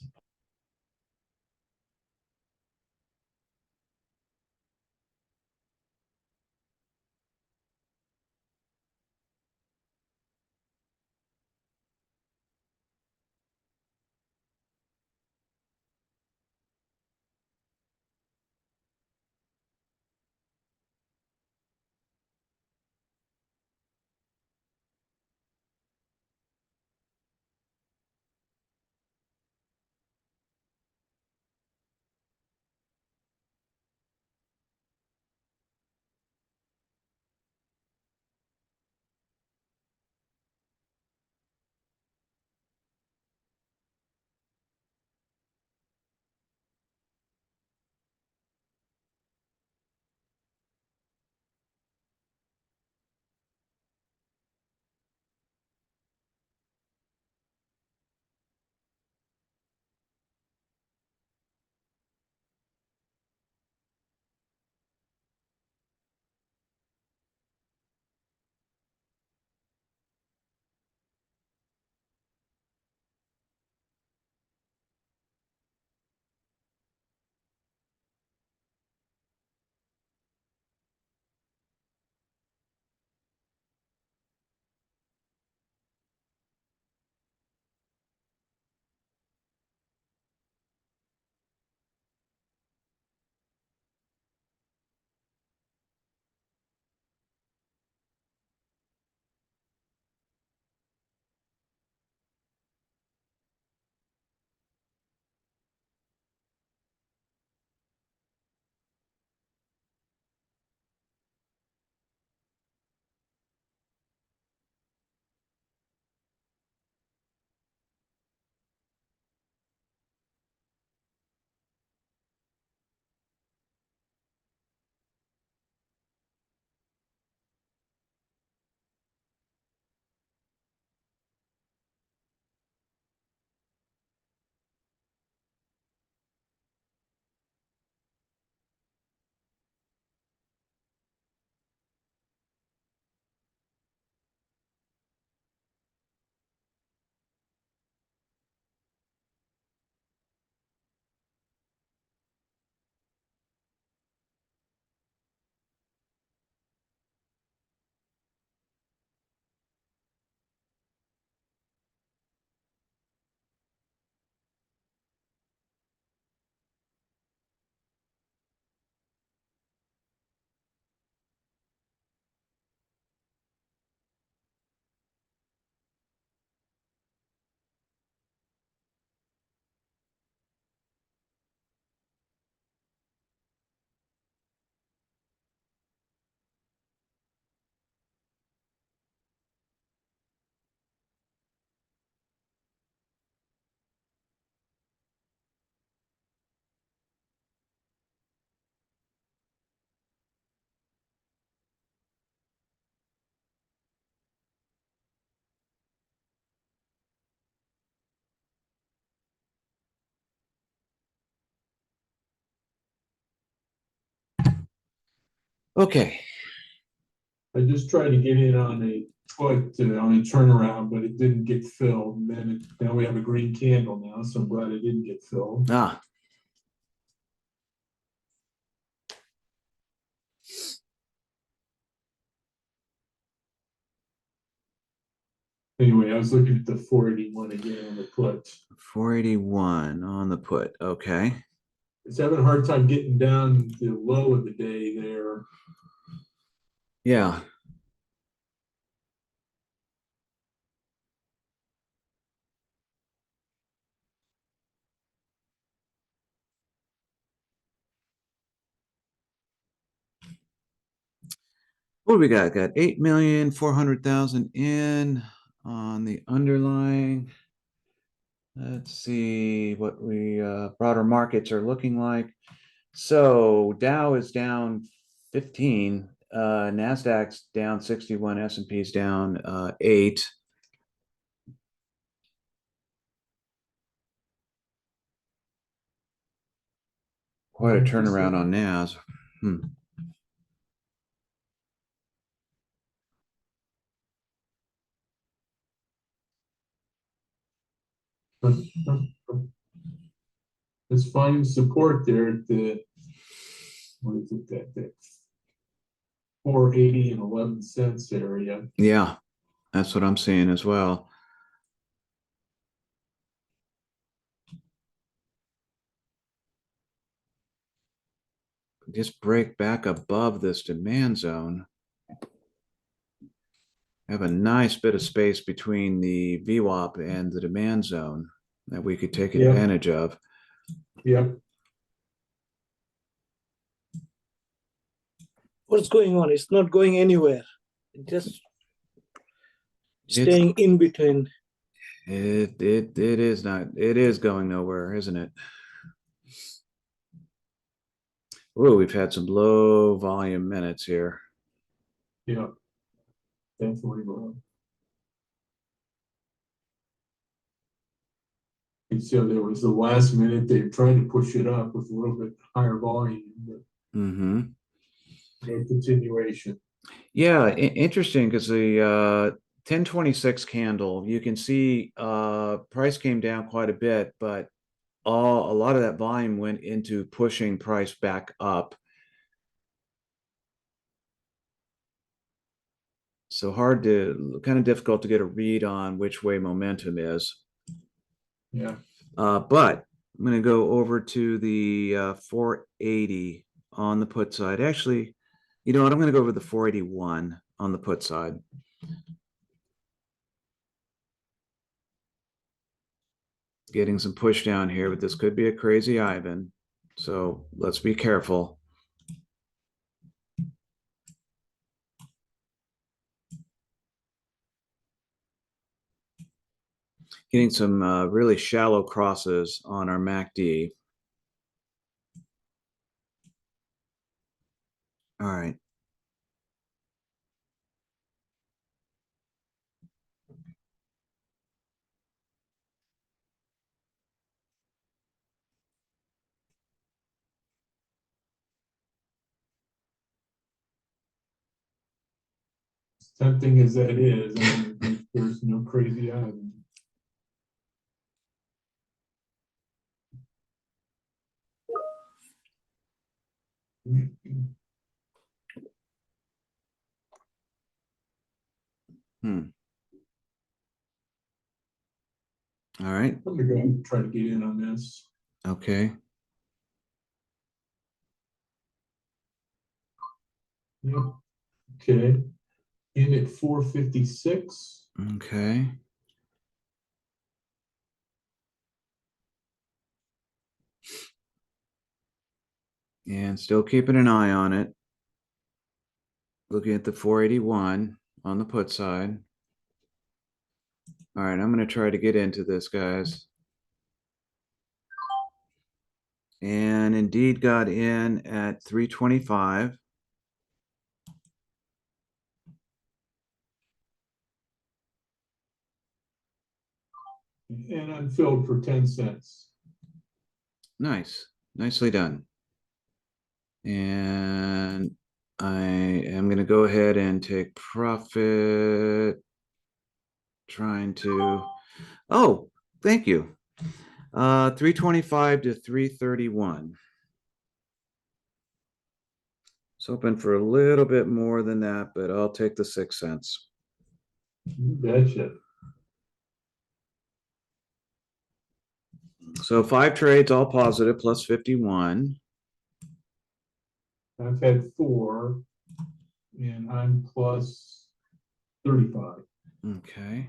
Okay. I just tried to get in on a put on a turnaround, but it didn't get filled. And then now we have a green candle now, so I'm glad it didn't get filled. Ah, Anyway, I was looking at the 481 again on the put. 481 on the put. Okay. It's having a hard time getting down the low of the day there. Yeah. What do we got? Got 8,400,000 in on the underlying. Let's see what we broader markets are looking like. So Dow is down 15, Nasdaq's down 61, S&P's down 8. Quite a turnaround on Nas. It's finding support there at the, what is it, that 480 and 11 cents area. Yeah, that's what I'm seeing as well. Just break back above this demand zone. Have a nice bit of space between the VWAP and the demand zone that we could take Yeah. advantage of. Yep. What's going on? It's not going anywhere. It's just staying in between. It is not, it is going nowhere, isn't it? Oh, we've had some low volume minutes here. Yeah. Definitely wrong. And so there was the last minute, they tried to push it up with a little bit higher volume, but Mm-hmm. no continuation. Yeah, interesting because the 1026 candle, you can see price came down quite a bit, but a lot of that volume went into pushing price back up. So kind of difficult to get a read on which way momentum is. Yeah. But I'm going to go over to the 480 on the put side. Actually, you know what? I'm going to go over the 481 on the put side. Getting some push down here, but this could be a crazy Ivan. So let's be careful. Getting some really shallow crosses on our MACD. All right. As tempting as that is, I mean, there's no crazy item. All right. I'm gonna go and try to get in on this. Okay. Yep. Okay. In at 456. Okay. And still keeping an eye on it. Looking at the 481 on the put side. All right, I'm going to try to get into this, guys. And indeed got in at 325. And I'm filled for 10 cents. Nice. Nicely done. And I am going to go ahead and take profit. Trying to, oh, thank you. 325 to 331. It's open for a little bit more than that, but I'll take the 6 cents. You betcha. So 5 trades, all positive, plus 51. I've had 4, and I'm plus 35. Okay.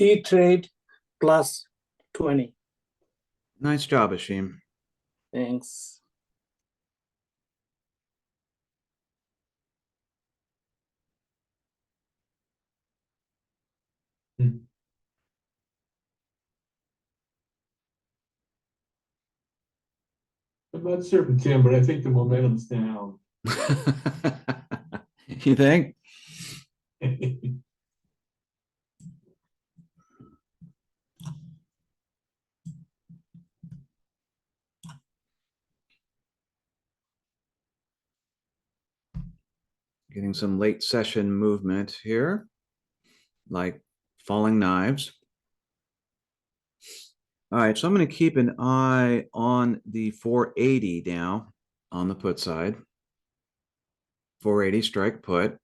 three trade plus 20. Nice job, Ashim. Thanks. I'm not certain, Tim, but I think the momentum's down. You think? Getting some late session movement here, like falling knives. All right, so I'm going to keep an eye on the 480 now on the put side. 480 strike put.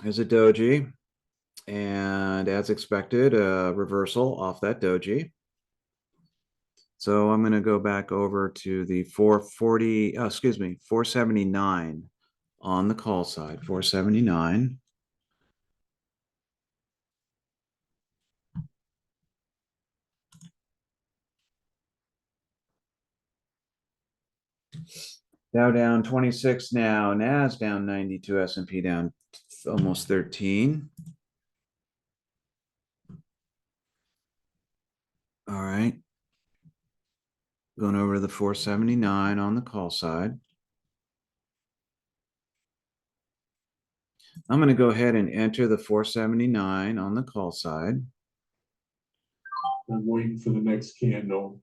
There's a doji, and as expected, a reversal off that doji. So I'm going to go back over to the 440, excuse me, 479 on the call side, 479. Dow down 26 now, Nas down 92, S&P down almost 13. All right. Going over to the 479 on the call side. I'm going to go ahead and enter the 479 on the call side. I'm waiting for the next candle.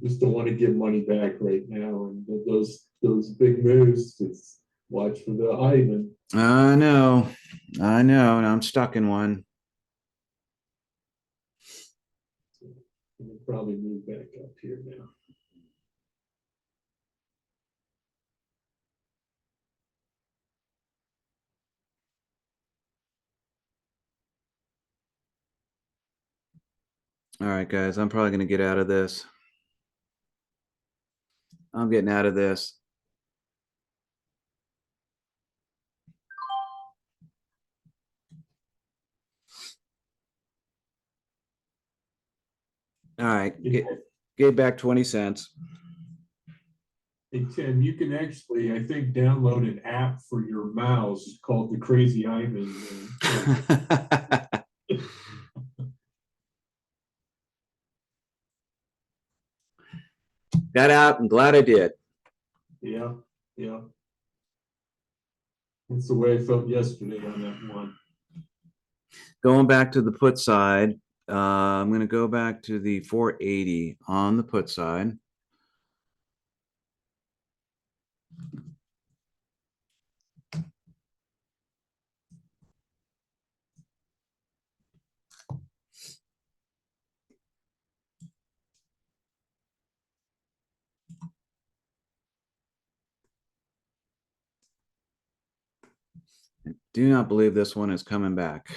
Just don't want to give money back right now, and those big moves. Just watch for the Ivan. I know, and I'm stuck in one. We'll probably move back up here now. All right, guys, I'm probably going to get out of this. I'm getting out of this. All right, get back 20 cents. Hey, Tim, you can actually, I think, download an app for your mouse called the Crazy Ivan. Got out. I'm glad I did. Yeah, yeah. That's the way I felt yesterday on that one. Going back to the put side, I'm going to go back to the 480 on the put side. Do not believe this one is coming back.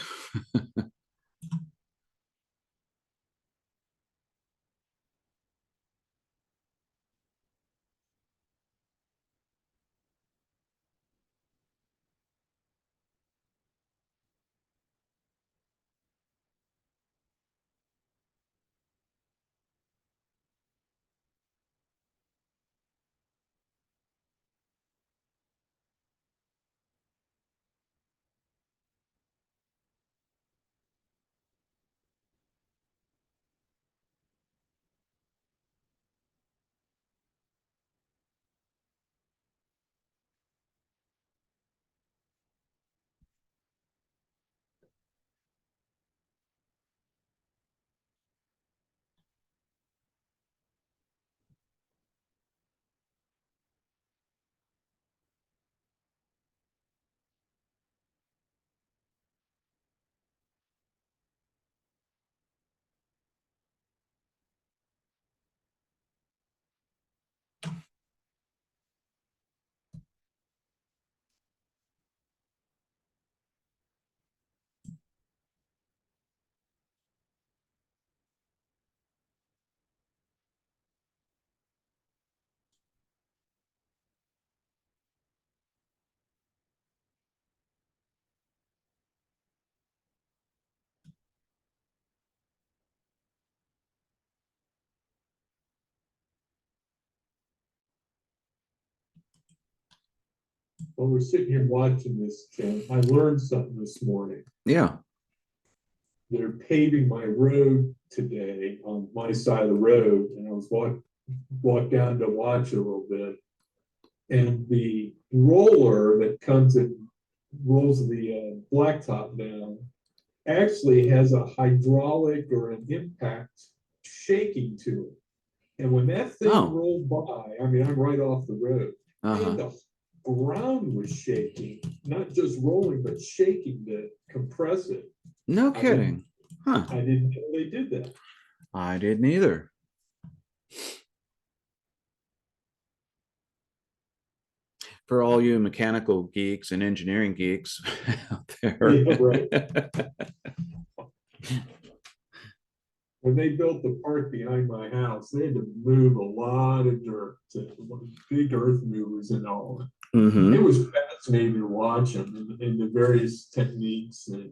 while we're sitting here watching this, Ken, I learned something this morning. Yeah. They're paving my road today on my side of the road, and I was walked down to watch a little bit. And the roller that comes and rolls the blacktop down actually has a hydraulic or an impact shaking to it. And when that thing Oh. rolled by, I mean, I'm right off the road, and Uh-huh. the ground was shaking, not just rolling, but shaking to compress it. No kidding. Huh. I didn't know they did that. I didn't either. For all you mechanical geeks and engineering geeks out there. Yeah, right. When they built the park behind my house, they had to move a lot of dirt, big earth movers and all. Mhm. It was fascinating to watch them and the various techniques that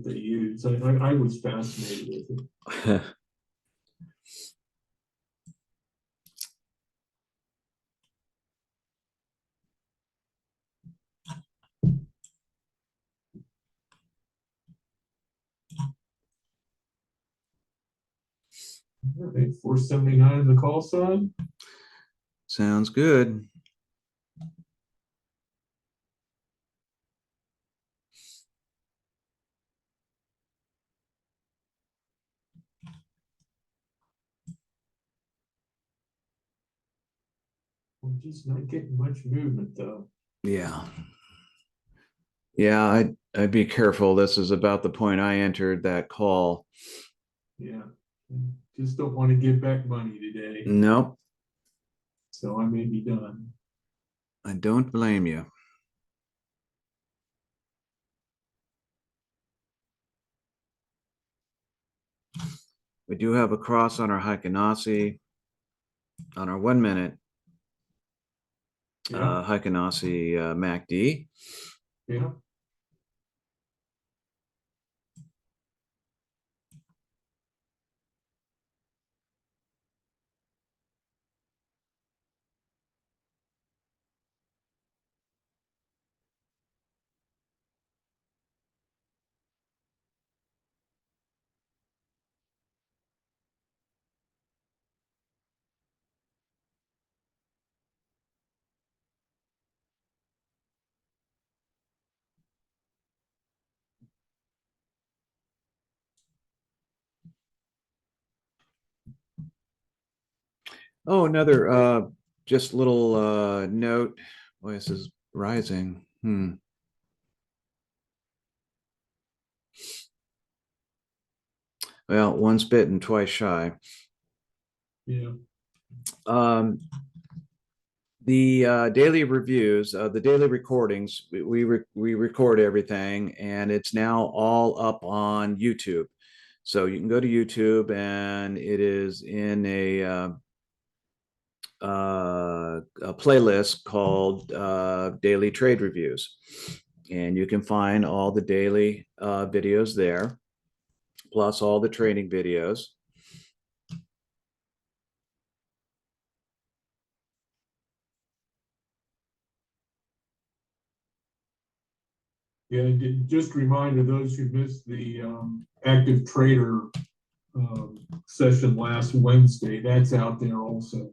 they use. I was fascinated with it. All right, 479 in the call sign. Sounds good. We're just not getting much movement though. Yeah. Yeah, I'd be careful. This is about the point I entered that call. Yeah, just don't want to give back money today, Nope, so I may be done. I don't blame you. We do have a cross on our Heikenasi, on our 1 minute Yeah, Heikenasi MACD. yeah. Oh, another just little note. Boy, this is rising. Well, once bitten, twice shy. Yeah. The daily reviews, the daily recordings, we record everything, and it's now all up on YouTube. So you can go to YouTube, and it is in a playlist called Daily Trade Reviews, and you can find all the daily videos there, plus all the trading videos. Yeah, just a reminder, those who missed the active trader session last Wednesday, that's out there also.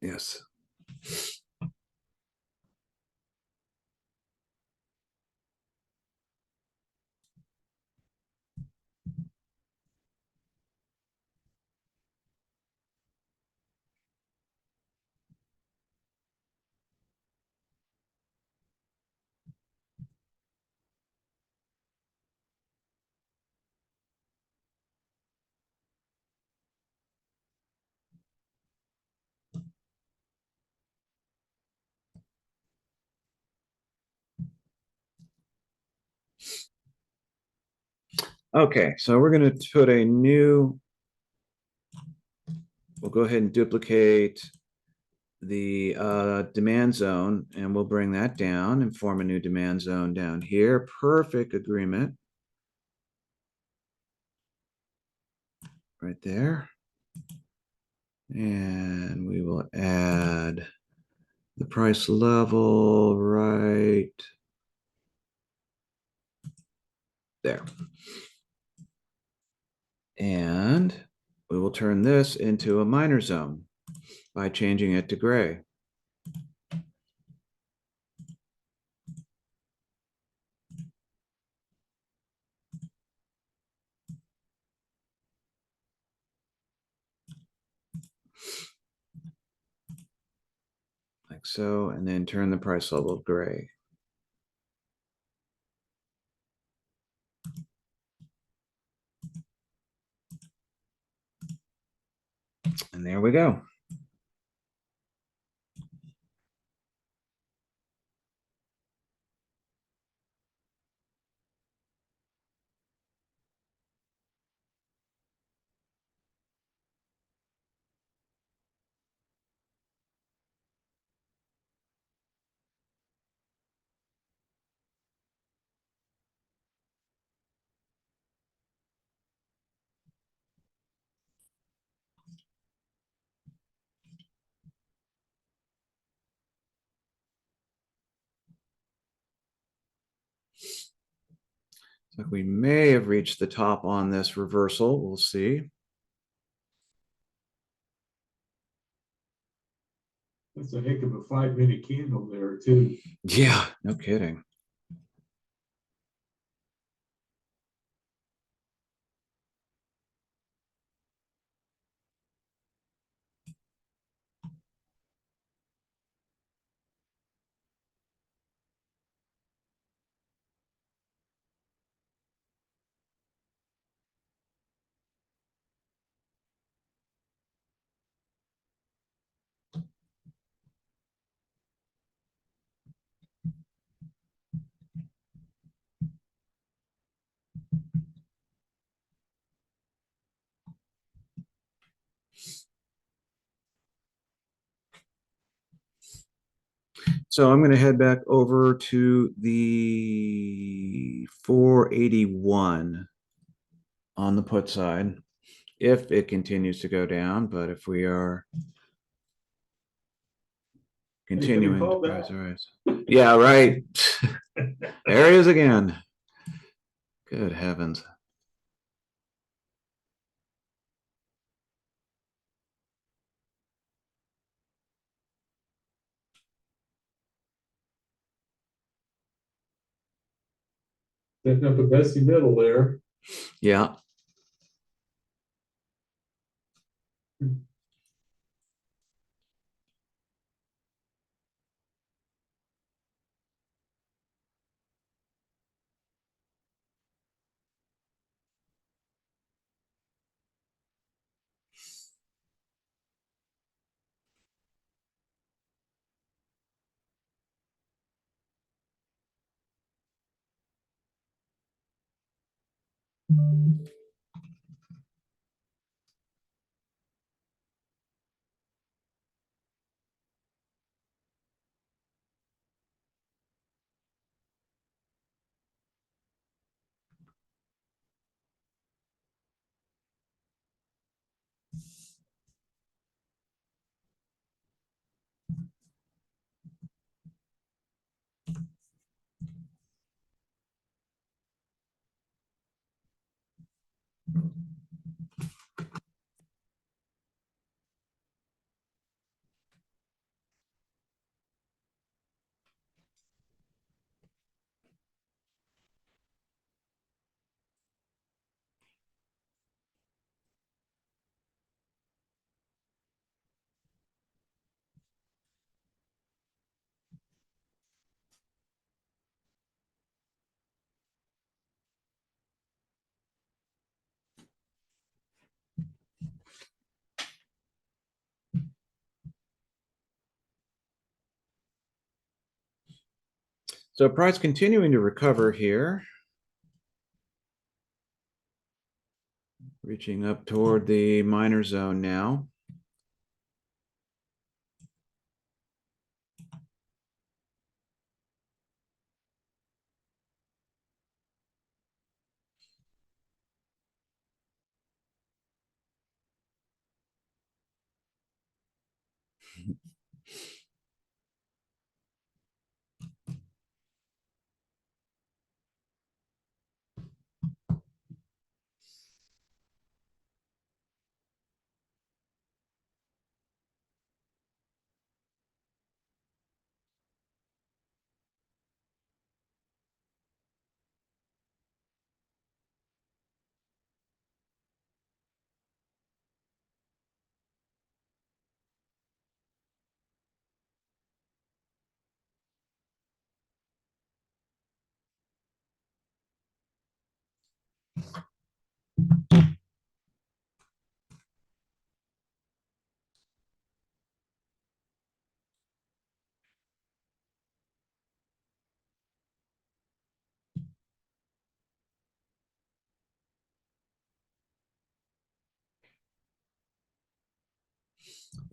Yes. Okay, so we're going to put a new, we'll go ahead and duplicate the demand zone, and we'll bring that down and form a new demand zone down here. Perfect agreement. Right there. And we will add the price level right there. And we will turn this into a minor zone by changing it to gray. Like so, and then turn the price level gray. And there we go. Like we may have reached the top on this reversal. We'll see. That's a heck of a 5-minute candle there too. Yeah, no kidding. So I'm going to head back over to the 481 on the put side if it continues to go down. But if we are continuing to call price that? rise. Yeah, right. There he is again. Good heavens. Setting up a Bessie middle there. Yeah. So price continuing to recover here. Reaching up toward the minor zone now.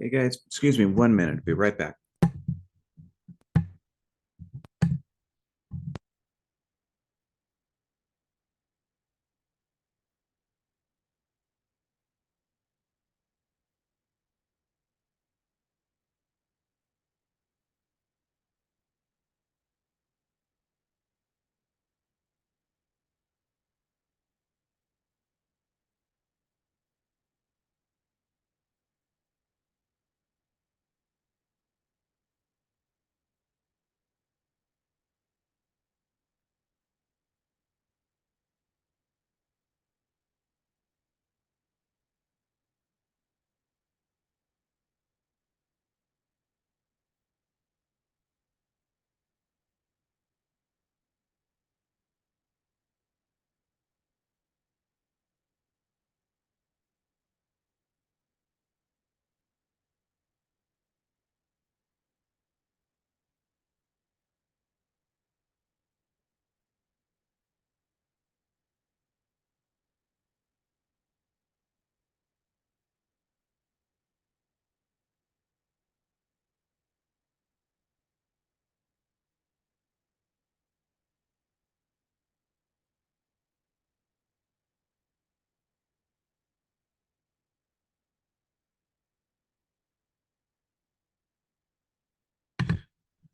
Hey guys, excuse me 1 minute. Be right back.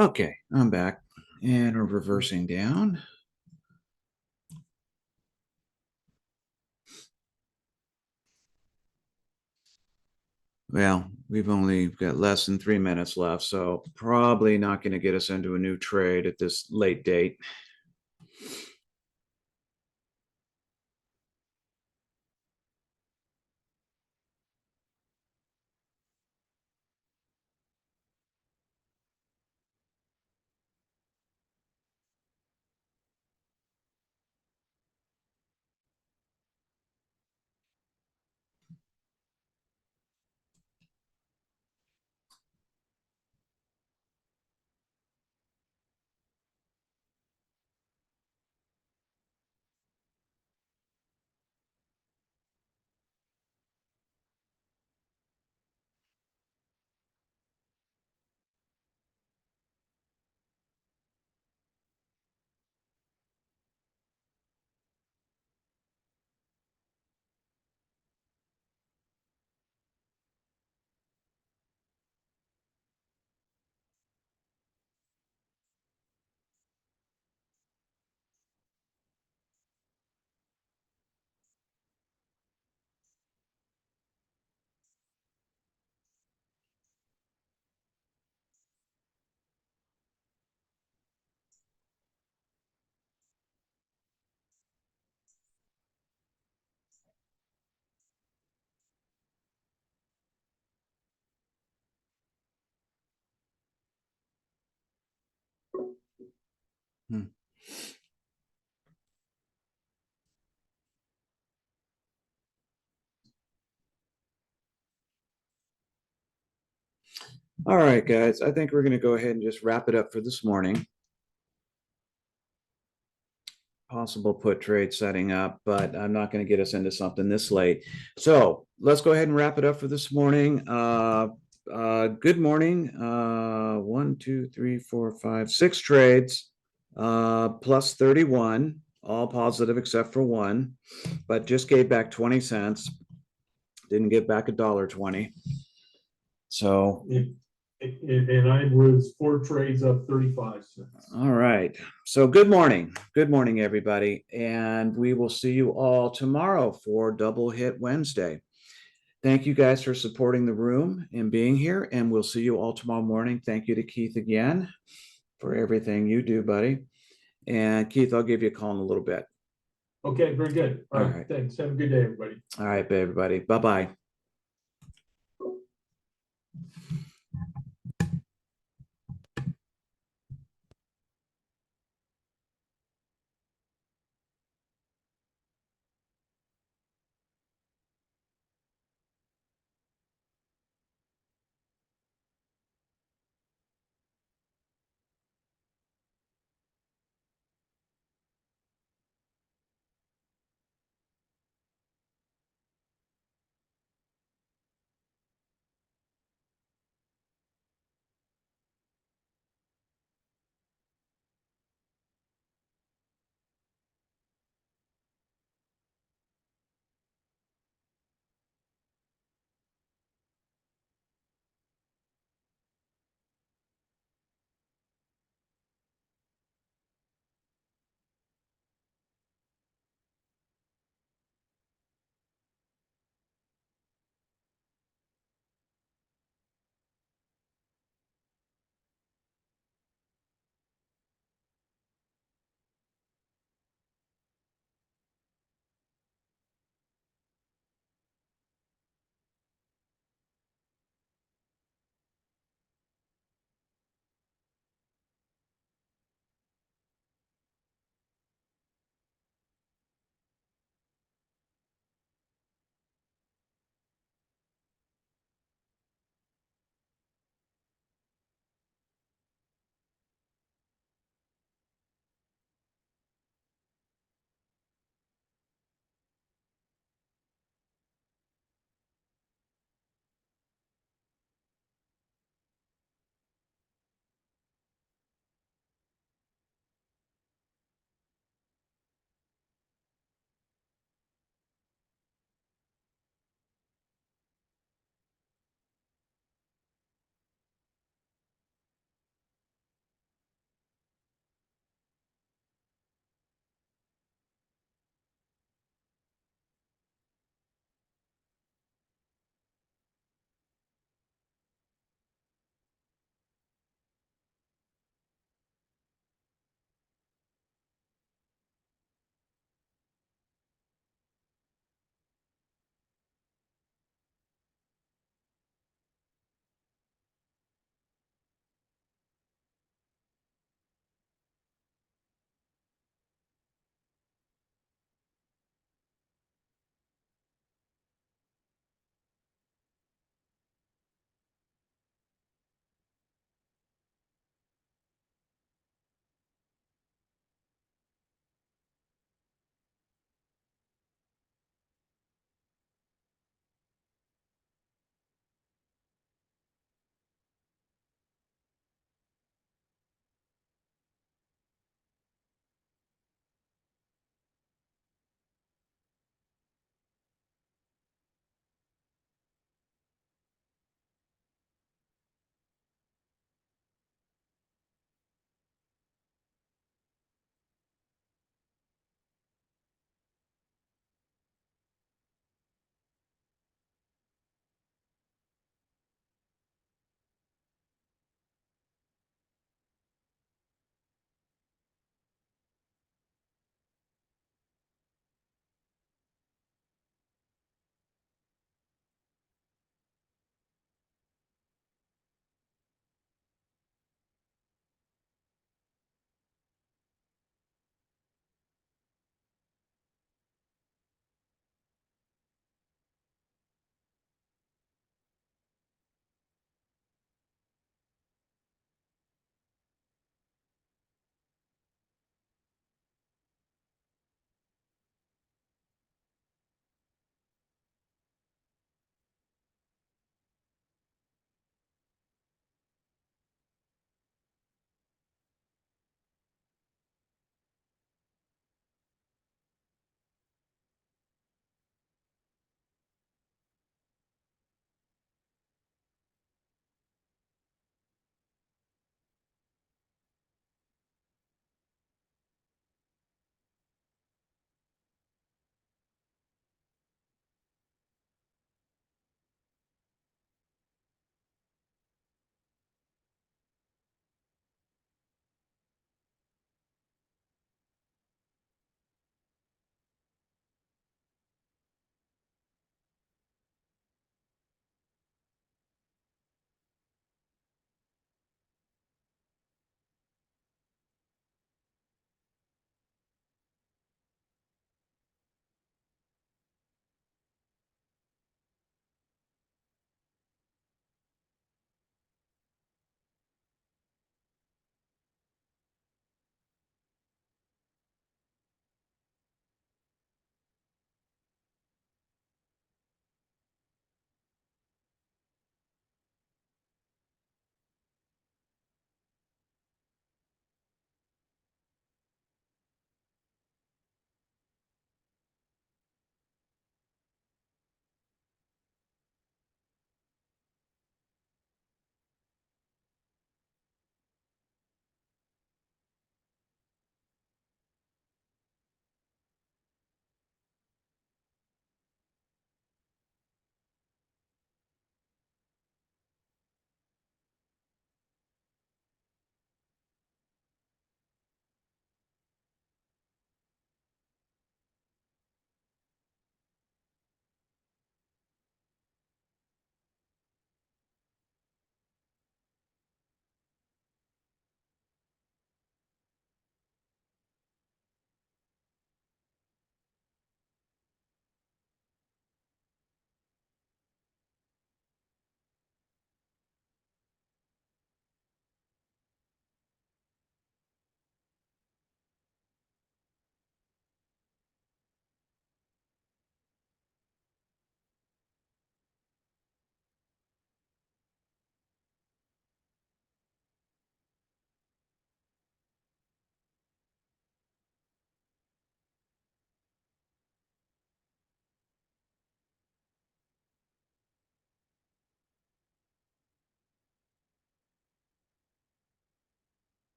Okay, I'm back and we're reversing down. Well, we've only got less than 3 minutes left, so probably not going to get us into a new trade at this late date. Hmm. All right, guys, I think we're going to go ahead and just wrap it up for this morning. Possible put trade setting up, but I'm not going to get us into something this late. So let's go ahead and wrap it up for this morning. Good morning. 1, 2, 3, 4, 5, 6 trades, plus 31, all positive except for one, but just gave back 20 cents. Didn't give back $1.20. So And I was 4 trades up 35 cents. all right. So good morning. Good morning, everybody. And we will see you all tomorrow for Double Hit Wednesday. Thank you guys for supporting the room and being here. And we'll see you all tomorrow morning. Thank you to Keith again for everything you do, buddy. And Keith, I'll give you a call in a little bit. Okay, very good. All right, right. thanks. Have a good day, everybody. All right, everybody. Bye-bye.